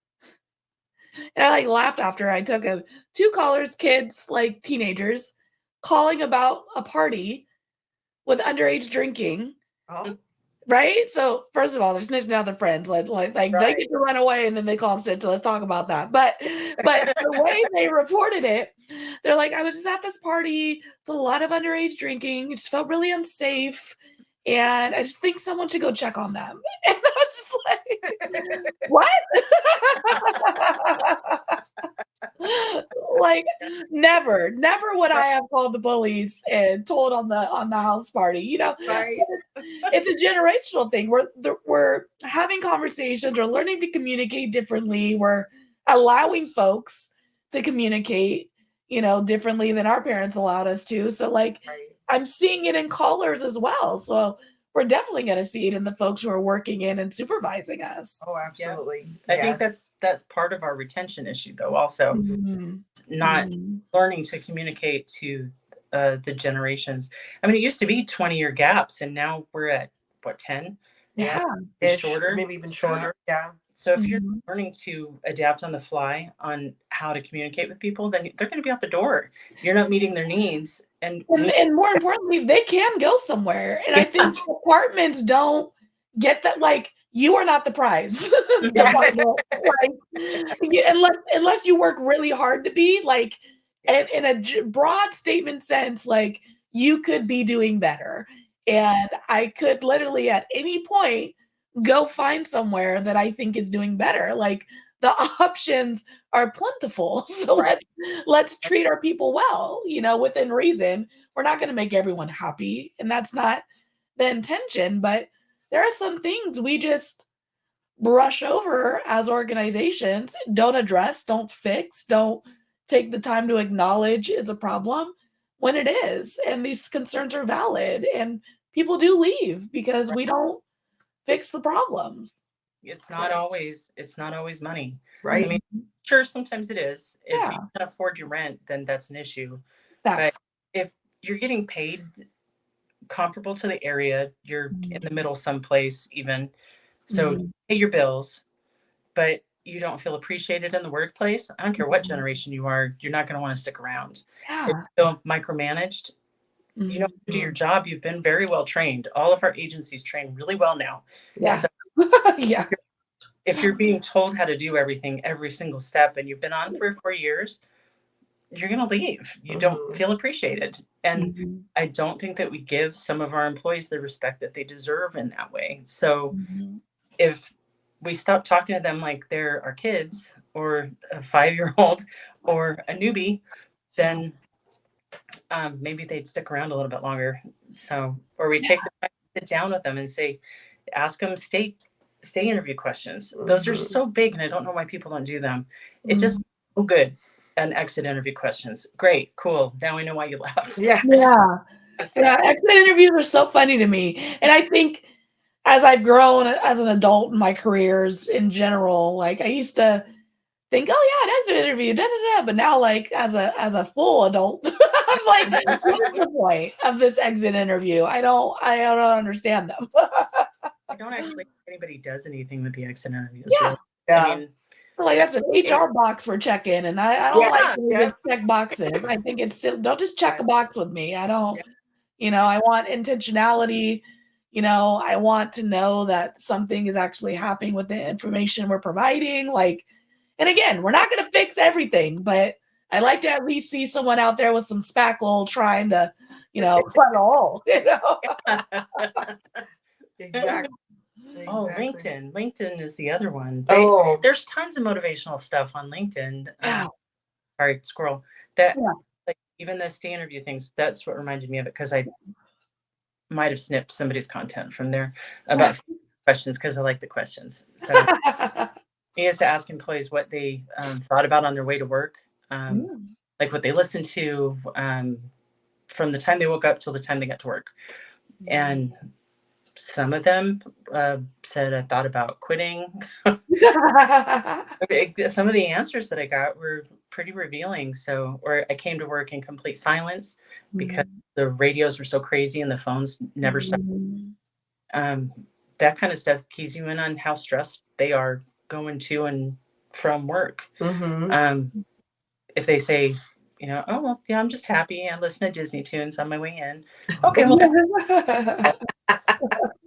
S1: and I laughed after I took 2 callers, kids, like teenagers, calling about a party with underage drinking.
S6: Oh.
S1: Right? So first of all, they're snitching out their friends. Like they get to run away, and then they call instead. So let's talk about that. But the way they reported it, they're like, I was just at this party. It's a lot of underage drinking. It just felt really unsafe. And I just think someone should go check on them. And I was just like, what? Like, never would I have called the police and told on the house party.
S6: Right.
S1: It's a generational thing. We're having conversations. We're learning to communicate differently. We're allowing folks to communicate, differently than our parents allowed us to. So, I'm seeing it in callers as well. So we're definitely going to see it in the folks who are working in and supervising us.
S6: Oh, absolutely.
S2: I think that's part of our retention issue, though. Also, not learning to communicate to the generations. I mean, it used to be 20-year gaps, and now we're at 10?
S6: Yeah,
S2: shorter,
S6: maybe even shorter. Yeah.
S2: So if you're learning to adapt on the fly on how to communicate with people, then they're going to be out the door. You're not meeting their needs. And
S1: more importantly, they can go somewhere. And I think departments don't get that. Like, you are not the prize department. Like, unless you work really hard to be, like, in a broad statement sense, like, you could be doing better. And I could literally at any point go find somewhere that I think is doing better. Like, the options are plentiful. So let's treat our people well, within reason. We're not going to make everyone happy, and that's not the intention, but there are some things we just brush over as organizations, don't address, don't fix, don't take the time to acknowledge is a problem when it is. And these concerns are valid, and people do leave because we don't fix the problems.
S2: It's not always money.
S6: Right.
S2: I mean, sure, sometimes it is. If you can afford your rent, then that's an issue. But if you're getting paid comparable to the area, you're in the middle someplace even. So pay your bills, but you don't feel appreciated in the workplace. I don't care what generation you are, you're not going to want to stick around. If you feel micromanaged, you don't do your job. You've been very well trained. All of our agencies train really well now.
S1: Yeah.
S2: So
S1: yeah.
S2: If you're being told how to do everything, every single step, and you've been on 3 or 4 years, you're going to leave. You don't feel appreciated. And I don't think that we give some of our employees the respect that they deserve in that way. So if we stop talking to them like they're our kids or a 5-year-old or a newbie, then maybe they'd stick around a little bit longer. So, or we take the time to sit down with them and say, ask them stay interview questions. Those are so big, and I don't know why people don't do them. It just so good. And exit interview questions. Great, cool. Now I know why you left.
S1: Yeah. Exit interviews are so funny to me, and I think as I've grown as an adult in my careers in general, like I used to think, oh yeah, an exit interview, but now like as a full adult, I'm like, what is the point of this exit interview? I don't understand them.
S2: I don't actually think anybody does anything with the exit interviews.
S1: Yeah.
S2: Really.
S6: Yeah.
S2: I mean,
S1: like that's an HR box for check-in, and I don't like to just check boxes. I think it's still, don't just check a box with me. I don't, I want intentionality. I want to know that something is actually happening with the information we're providing. Like, and again, we're not going to fix everything, but I like to at least see someone out there with some spackle trying to, plug a hole.
S6: Exactly.
S2: Oh, LinkedIn is the other one. There's tons of motivational stuff on LinkedIn. Sorry, squirrel. That like even the stay interview things. That's what reminded me of it, because I might have snipped somebody's content from there about questions because I like the questions. So he used to ask employees what they thought about on their way to work, like what they listened to from the time they woke up till the time they got to work, and some of them said, I thought about quitting. Some of the answers that I got were pretty revealing. So, or I came to work in complete silence because the radios were so crazy and the phones never stopped. That kind of stuff keys you in on how stressed they are going to and from work. If they say, oh, well, yeah, I'm just happy. I listen to Disney tunes on my way in. Okay, well,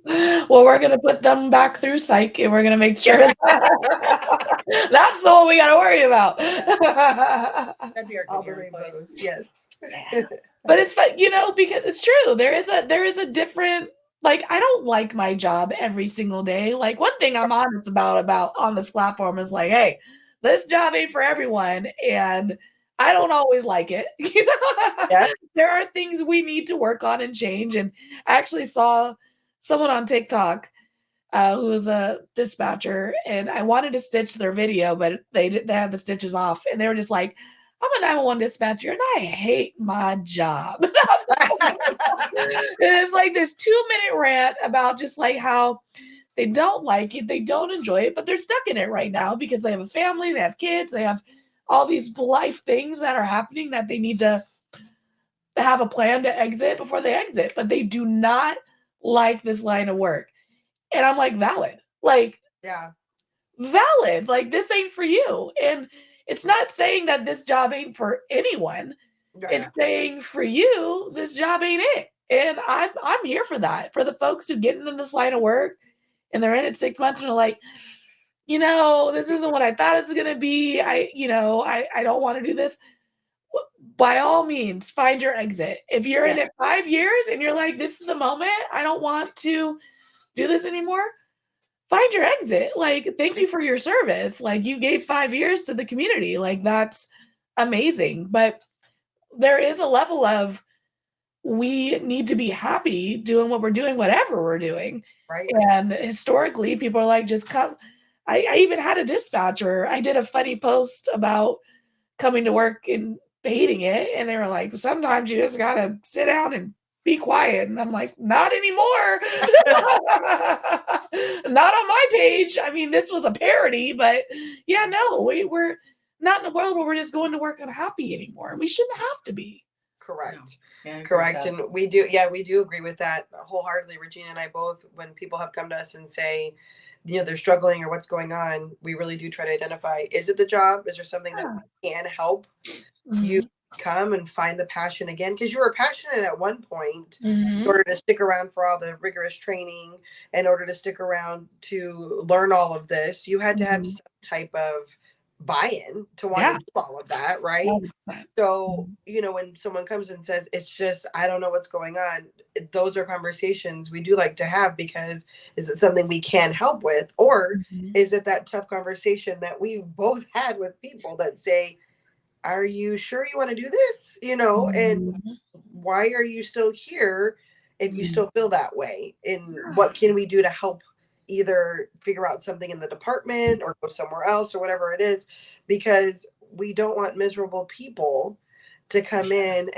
S1: well, we're going to put them back through psych, and we're going to make sure that's the one we got to worry about.
S2: That'd be our
S6: all the
S2: Goodyear
S6: rainbows.
S2: Police.
S6: Yes.
S1: But it's fun, because it's true. There is a different, like, I don't like my job every single day. Like, one thing I'm honest about on this platform is like, hey, this job ain't for everyone, and I don't always like it. There are things we need to work on and change. And I actually saw someone on TikTok who was a dispatcher, and I wanted to stitch their video, but they had the stitches off, and they were just like, I'm a 911 dispatcher and I hate my job. And it's like this 2-minute rant about just like how they don't like it, they don't enjoy it, but they're stuck in it right now because they have a family, they have kids, they have all these life things that are happening that they need to have a plan to exit before they exit, but they do not like this line of work. And I'm like, valid. Like, valid. Like, this ain't for you. And it's not saying that this job ain't for anyone. It's saying for you, this job ain't it. And I'm here for that. For the folks who get into this line of work and they're in it 6 months and are like, this isn't what I thought it was gonna be. I don't want to do this. By all means, find your exit. If you're in it 5 years and you're like, this is the moment, I don't want to do this anymore, find your exit. Like, thank you for your service. Like, you gave 5 years to the community. Like, that's amazing. But there is a level of, we need to be happy doing what we're doing, whatever we're doing.
S6: Right.
S1: And historically, people are like, just come. I even had a dispatcher. I did a funny post about coming to work and hating it. And they were like, sometimes you just got to sit down and be quiet. And I'm like, not anymore. Not on my page. I mean, this was a parody, but yeah, no, we're not in a world where we're just going to work unhappy anymore. And we shouldn't have to be.
S6: Correct.
S2: No. Yeah,
S6: Correct. And we do agree with that wholeheartedly. Regina and I both, when people have come to us and say, they're struggling or what's going on, we really do try to identify, is it the job? Is there something that we can help you come and find the passion again? Because you were passionate at one point in order to stick around for all the rigorous training, in order to stick around to learn all of this. You had to have some type of buy-in to want to do all of that, right? 100%. So, when someone comes and says, it's just, I don't know what's going on, those are conversations we do like to have, because is it something we can help with? Or is it that tough conversation that we've both had with people that say, are you sure you want to do this? And why are you still here if you still feel that way? And what can we do to help either figure out something in the department or go somewhere else or whatever it is? Because we don't want miserable people to come in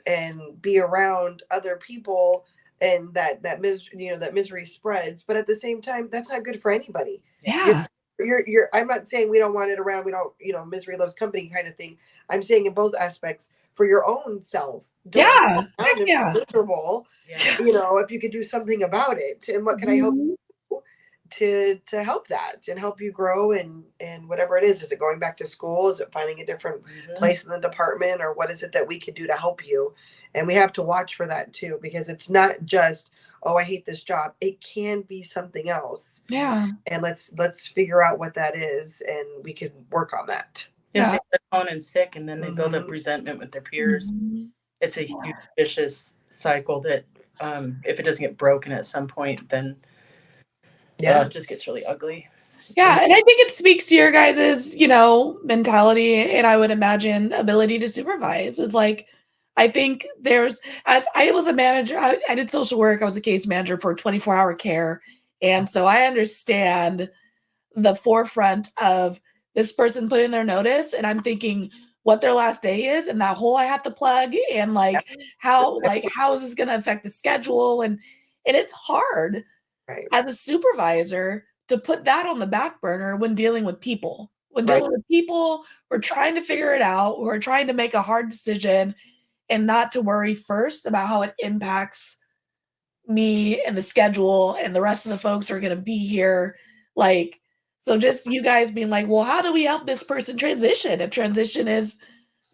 S6: and be around other people, and that misery spreads. But at the same time, that's not good for anybody.
S1: Yeah.
S6: You're I'm not saying we don't want it around. We don't, misery loves company kind of thing. I'm saying in both aspects, for your own self. Don't miserable. Yeah. If you could do something about it, and what can I help you to help that and help you grow and whatever it is it going back to school? Is it finding a different place in the department, or what is it that we could do to help you? And we have to watch for that too, because it's not just, oh, I hate this job. It can be something else.
S1: Yeah.
S6: And let's figure out what that is, and we can work on that.
S2: Yes, they get home and sick, and then they build up resentment with their peers. It's a huge vicious cycle that if it doesn't get broken at some point, then it just gets really ugly.
S1: Yeah, and I think it speaks to your guys', mentality, and I would imagine ability to supervise is like, I think as I was a manager, I did social work. I was a case manager for 24-hour care. And so I understand the forefront of this person put in their notice, and I'm thinking what their last day is and that hole I have to plug, and how is this going to affect the schedule? And it's hard as a supervisor to put that on the back burner when dealing with people. When dealing with people, we're trying to figure it out. We're trying to make a hard decision, and not to worry first about how it impacts me and the schedule and the rest of the folks who are going to be here. So just you guys being like, well, how do we help this person transition? If transition is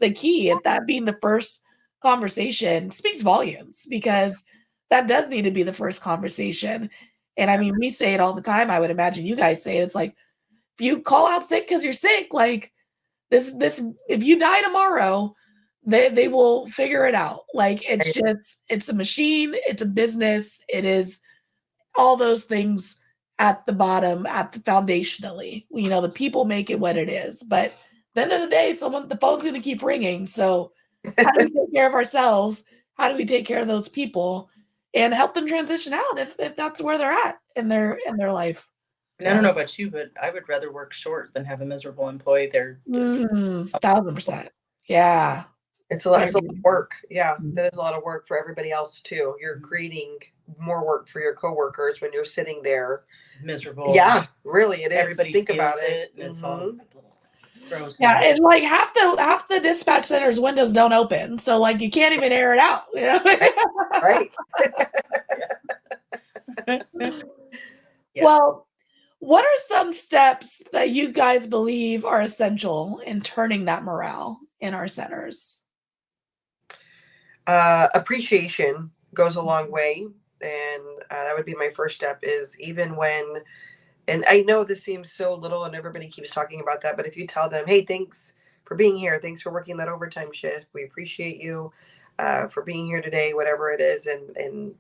S1: the key, if that being the first conversation speaks volumes, because that does need to be the first conversation. And I mean, we say it all the time. I would imagine you guys say it. It's like, if you call out sick because you're sick, like this, if you die tomorrow, they will figure it out. It's a machine, it's a business, it is all those things at the bottom, foundationally. The people make it what it is. But at the end of the day, the phone's going to keep ringing. So how do we take care of ourselves? How do we take care of those people and help them transition out if that's where they're at in their life?
S2: And I don't know about you, but I would rather work short than have a miserable employee there.
S1: 1,000%. Yeah.
S6: It's a lot of work. Yeah, that is a lot of work for everybody else too. You're creating more work for your coworkers when you're sitting there
S2: miserable.
S6: Yeah, really, it is.
S2: Everybody
S6: think
S2: feels
S6: about
S2: it. And it's all gross.
S1: Yeah, and half the dispatch center's windows don't open, so you can't even air it out.
S6: Right.
S1: Yes. Well, What are some steps that you guys believe are essential in turning that morale in our centers?
S6: Appreciation goes a long way. And that would be my first step is even when, and I know this seems so little and everybody keeps talking about that, but if you tell them, hey, thanks for being here. Thanks for working that overtime shift. We appreciate you for being here today, whatever it is. And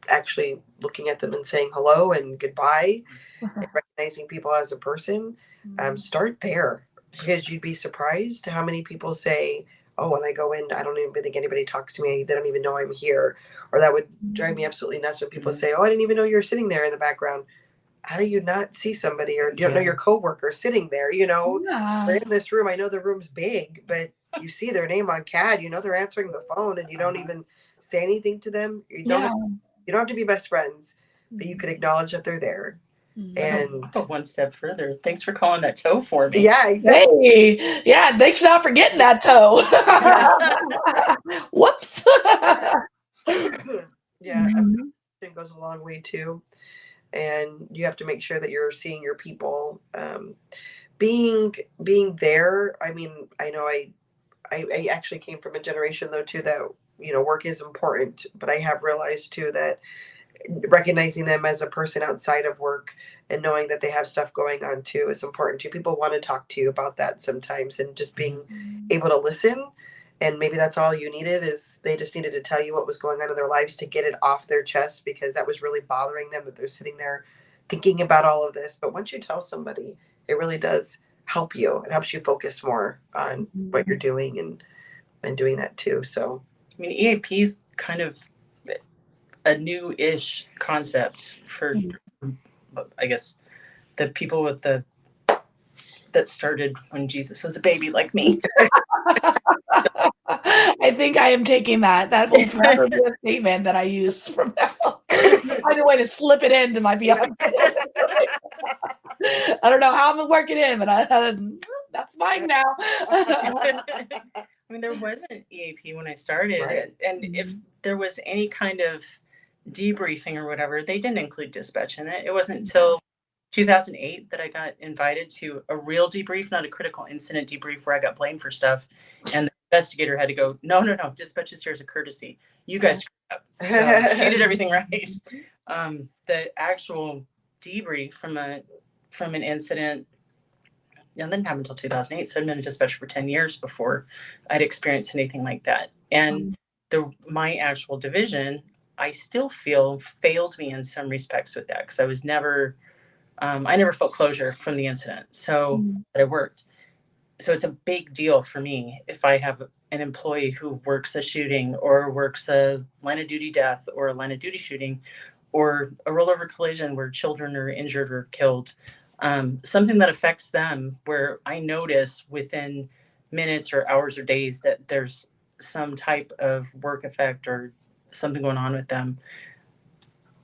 S6: actually looking at them and saying hello and goodbye and recognizing people as a person, start there because you'd be surprised how many people say, oh, when I go in, I don't even think anybody talks to me. They don't even know I'm here. Or that would drive me absolutely nuts when people say, oh, I didn't even know you were sitting there in the background. How do you not see somebody or you don't know your coworker sitting there? We're in this room. I know the room's big, but you see their name on CAD. You know they're answering the phone and you don't even say anything to them. You don't have to be best friends, but you could acknowledge that they're there. And
S2: I'll go one step further. Thanks for calling that toe for me.
S6: Yeah, exactly.
S1: Hey, yeah, thanks for not forgetting that toe. Whoops.
S6: Yeah, it goes a long way too. And you have to make sure that you're seeing your people. Being there. I mean, I know I actually came from a generation though too that work is important, but I have realized too that recognizing them as a person outside of work and knowing that they have stuff going on too is important too. People want to talk to you about that sometimes, and just being able to listen. And maybe that's all you needed is they just needed to tell you what was going on in their lives to get it off their chest because that was really bothering them, that they're sitting there thinking about all of this. But once you tell somebody, it really does help you. It helps you focus more on what you're doing and doing that too. So,
S2: I mean, EAP is kind of a new-ish concept for, I guess, the people that started when Jesus was a baby like me.
S1: I think I am taking that. That will forever be a statement that I use from now. Find a way to slip it into my Beyonce. I don't know how I'm gonna work it in, but that's mine now.
S2: I mean, there wasn't EAP when I started,
S6: Right.
S2: and if there was any kind of debriefing or whatever, they didn't include dispatch in it. It wasn't until 2008 that I got invited to a real debrief, not a critical incident debrief where I got blamed for stuff, and the investigator had to go, no, dispatch is here as a courtesy. You guys screwed up. So she did everything right. The actual debrief from an incident, that didn't happen until 2008. So I'd been a dispatcher for 10 years before I'd experienced anything like that. And my actual division, I still feel failed me in some respects with that because I was never, I never felt closure from the incident. So but it worked. So it's a big deal for me if I have an employee who works a shooting or works a line of duty death or a line of duty shooting or a rollover collision where children are injured or killed. Something that affects them where I notice within minutes or hours or days that there's some type of work effect or something going on with them,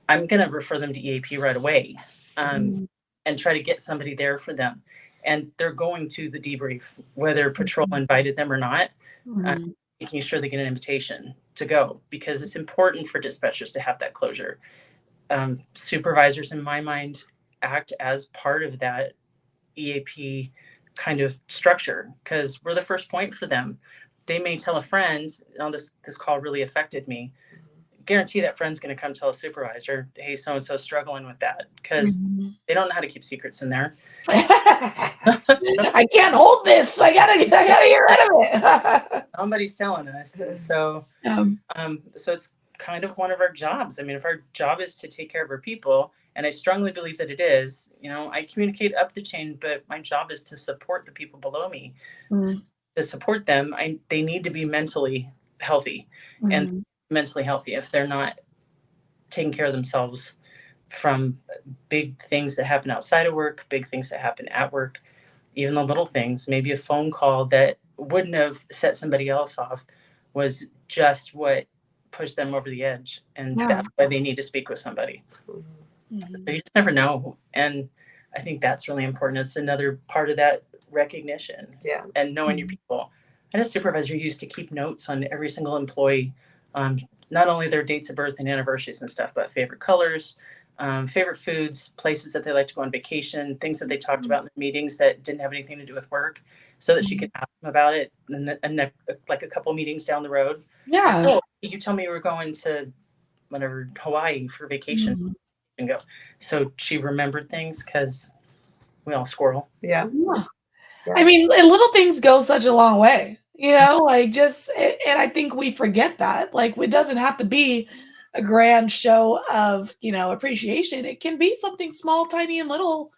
S2: I'm going to refer them to EAP right away and try to get somebody there for them. And they're going to the debrief, whether patrol invited them or not, making sure they get an invitation to go because it's important for dispatchers to have that closure. Supervisors, in my mind, act as part of that EAP kind of structure because we're the first point for them. They may tell a friend, oh, this call really affected me. Guarantee that friend's going to come tell a supervisor, hey, so-and-so struggling with that because they don't know how to keep secrets in there.
S1: I can't hold this. I gotta get rid of it.
S2: Somebody's telling us. So it's kind of one of our jobs. I mean, if our job is to take care of our people, and I strongly believe that it is, I communicate up the chain, but my job is to support the people below me. To support them, they need to be mentally healthy and mentally healthy. If they're not taking care of themselves from big things that happen outside of work, big things that happen at work, even the little things, maybe a phone call that wouldn't have set somebody else off was just what pushed them over the edge. And that's why they need to speak with somebody. So you just never know. And I think that's really important. It's another part of that recognition and knowing your people. And a supervisor used to keep notes on every single employee, not only their dates of birth and anniversaries and stuff, but favorite colors, favorite foods, places that they like to go on vacation, things that they talked about in the meetings that didn't have anything to do with work, so that she could ask them about it. And like a couple meetings down the road,
S1: Yeah.
S2: oh, you told me you were going to whatever, Hawaii for vacation.
S1: Mhm.
S2: And go. So she remembered things because we all squirrel.
S6: Yeah.
S1: Yeah.
S6: Yeah.
S1: I mean, and little things go such a long way, like just, and I think we forget that. Like, it doesn't have to be a grand show of, appreciation. It can be something small, tiny, and little,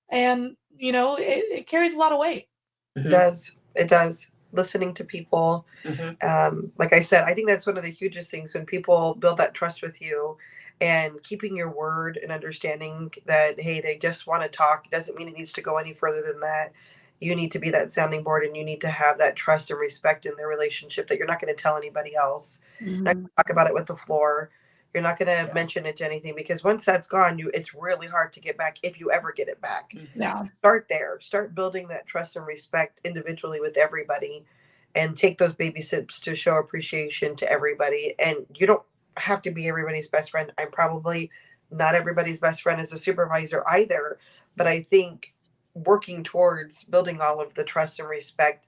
S1: and, it carries a lot of weight.
S6: It does. It does. Listening to people. Like I said, I think that's one of the hugest things when people build that trust with you, and keeping your word and understanding that, hey, they just want to talk doesn't mean it needs to go any further than that. You need to be that sounding board, and you need to have that trust and respect in their relationship that you're not going to tell anybody else. You're not going to talk about it with the floor. You're not going to mention it to anything, because once that's gone, it's really hard to get back, if you ever get it back.
S1: Yeah.
S6: So start there. Start building that trust and respect individually with everybody, and take those baby steps to show appreciation to everybody. And you don't have to be everybody's best friend. I'm probably not everybody's best friend as a supervisor either, but I think working towards building all of the trust and respect,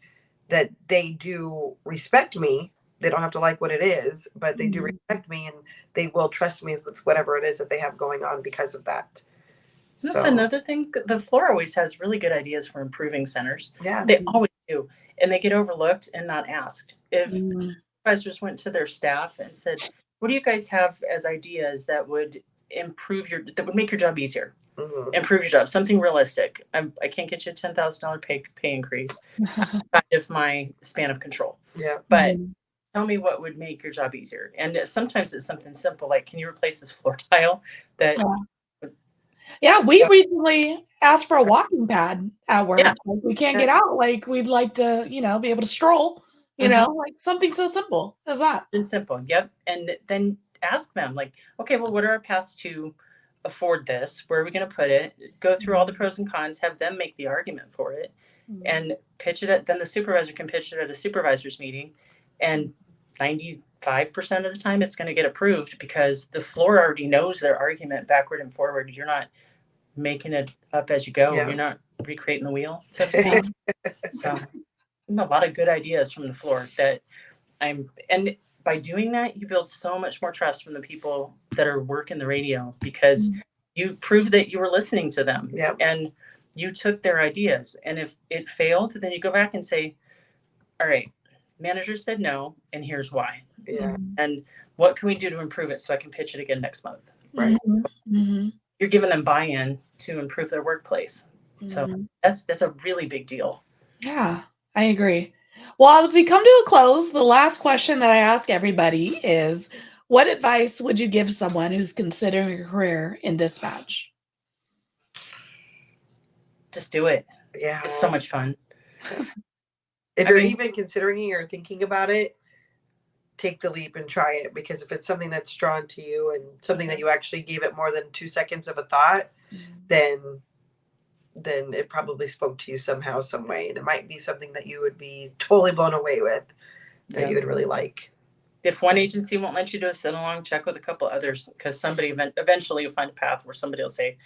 S6: that they do respect me. They don't have to like what it is, but they do respect me, and they will trust me with whatever it is that they have going on because of that.
S2: That's another thing. The floor always has really good ideas for improving centers.
S6: Yeah.
S2: They always do. And they get overlooked and not asked. If supervisors went to their staff and said, what do you guys have as ideas that would that would make your job easier? Improve your job, something realistic. I can't get you a $10,000 pay increase. Kind of my span of control.
S6: Yeah.
S2: But tell me what would make your job easier. And sometimes it's something simple, like, can you replace this floor tile?
S1: Yeah, we recently asked for a walking pad at work.
S2: Yeah.
S1: Like, we can't get out. Like, we'd like to, be able to stroll, like something so simple as that.
S2: And simple. Yep. And then ask them, like, okay, well, what are our paths to afford this? Where are we going to put it? Go through all the pros and cons, have them make the argument for it, and pitch it then the supervisor can pitch it at a supervisor's meeting, and 95% of the time it's going to get approved, because the floor already knows their argument backward and forward. You're not making it up as you go.
S6: Yeah.
S2: You're not recreating the wheel, so to speak. So a lot of good ideas from the floor and by doing that, you build so much more trust from the people that are working the radio, because you prove that you were listening to them.
S6: Yep.
S2: And you took their ideas. And if it failed, then you go back and say, all right, manager said no, and here's why.
S6: Yeah.
S2: And what can we do to improve it so I can pitch it again next month?
S6: Right.
S2: You're giving them buy-in to improve their workplace. So that's a really big deal.
S1: Yeah, I agree. Well, as we come to a close, the last question that I ask everybody is, what advice would you give someone who's considering a career in dispatch?
S2: Just do it.
S6: Yeah.
S2: It's so much fun.
S6: If you're even considering it or thinking about it, take the leap and try it, because if it's something that's drawn to you and something that you actually gave it more than 2 seconds of a thought, then it probably spoke to you somehow, some way. And it might be something that you would be totally blown away with, that you would really like.
S2: If one agency won't let you do a sit-along, check with a couple others, because somebody eventually you'll find a path where somebody will say,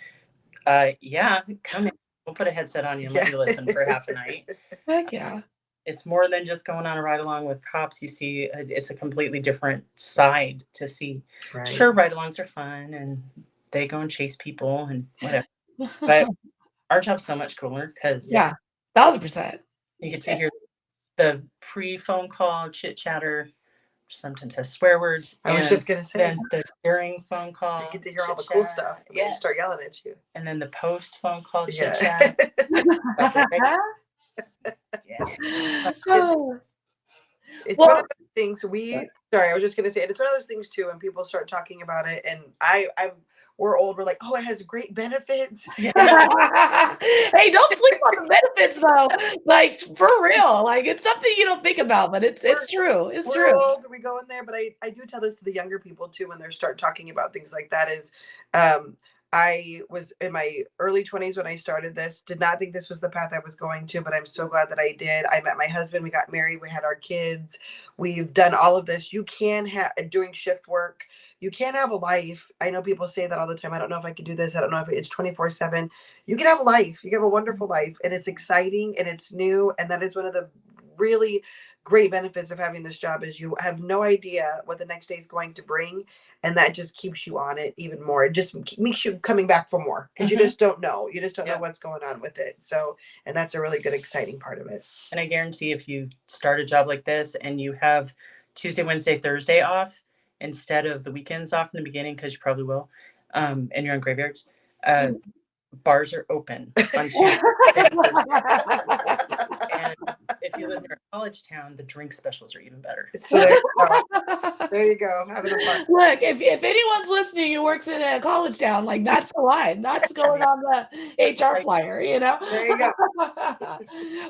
S2: yeah, come in. We'll put a headset on you and let you listen for half a night.
S1: Heck yeah.
S2: It's more than just going on a ride-along with cops. You see, it's a completely different side to see.
S6: Right.
S2: Sure, ride-alongs are fun, and they go and chase people and whatever. But our job's so much cooler, because
S1: 1,000%.
S2: you get to hear the pre-phone call chit-chatter, which sometimes has swear words.
S6: I was just going to say.
S2: Then the during phone call,
S6: you get to hear all the cool stuff.
S2: Yeah.
S6: They start yelling at you.
S2: And then the post-phone call chit-chat.
S6: It's one of those things sorry, I was just going to say, it's one of those things too, when people start talking about it, and we're old, we're like, oh, it has great benefits.
S1: Hey, don't sleep on the benefits though. Like, for real. Like, it's something you don't think about, but it's true. It's
S6: we're
S1: true.
S6: Old, we go in there, but I do tell this to the younger people too, when they start talking about things like that, is I was in my early 20s when I started this, did not think this was the path I was going to, but I'm so glad that I did. I met my husband, we got married, we had our kids, we've done all of this. You can doing shift work, You can't have a life. I know people say that all the time. I don't know if I can do this. I don't know if it's 24/7. You can have a life. You can have a wonderful life, and it's exciting and it's new. And that is one of the really great benefits of having this job is you have no idea what the next day is going to bring, and that just keeps you on it even more. It just makes you coming back for more because you just don't know. You just don't know what's going on with it. So, and that's a really good, exciting part of it.
S2: And I guarantee if you start a job like this and you have Tuesday, Wednesday, Thursday off instead of the weekends off in the beginning, because you probably will, and you're on graveyards, bars are open on Tuesday. And if you live near a college town, the drink specials are even better.
S6: So there you go. Having a fun.
S1: Look, if anyone's listening who works in a college town, like that's the line. That's going on the HR flyer, you know?
S6: There you go.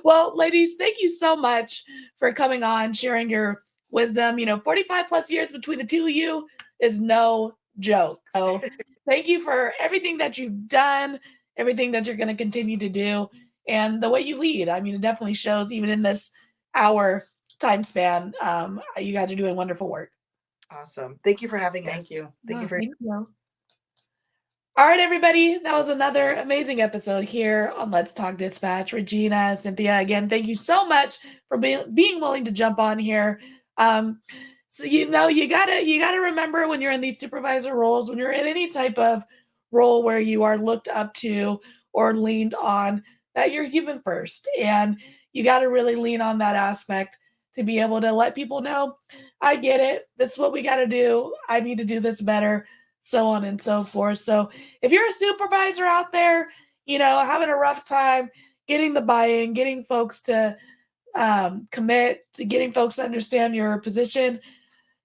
S1: Well, ladies, thank you so much for coming on, sharing your wisdom. 45 plus years between the two of you is no joke. So thank you for everything that you've done, everything that you're going to continue to do, and the way you lead. I mean, it definitely shows even in this hour time span. You guys are doing wonderful work.
S6: Awesome. Thank you for having us.
S2: Thank you.
S6: Thank you for.
S1: Thank you. All right, everybody. That was another amazing episode here on Let's Talk Dispatch. Regina, Cynthia, again, thank you so much for being willing to jump on here. So you gotta remember when you're in these supervisor roles, when you're in any type of role where you are looked up to or leaned on, that you're human first, and you got to really lean on that aspect to be able to let people know, I get it. This is what we got to do. I need to do this better, so on and so forth. So if you're a supervisor out there, having a rough time getting the buy-in, getting folks to commit, to getting folks to understand your position,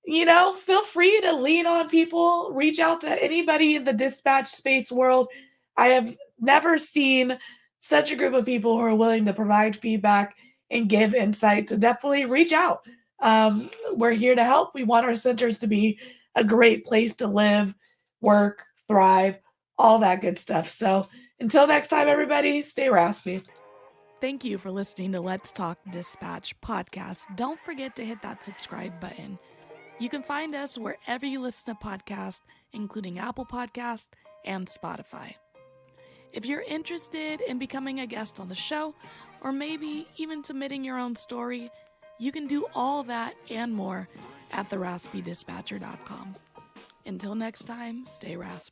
S1: feel free to lean on people, reach out to anybody in the dispatch space world. I have never seen such a group of people who are willing to provide feedback and give insight. So definitely reach out. We're here to help. We want our centers to be a great place to live, work, thrive, all that good stuff. So until next time, everybody, stay raspy. Thank you for listening to Let's Talk Dispatch podcast. Don't forget to hit that subscribe button. You can find us wherever you listen to podcasts, including Apple Podcasts and Spotify. If you're interested in becoming a guest on the show, or maybe even submitting your own story, you can do all that and more at theraspydispatcher.com. Until next time, stay raspy.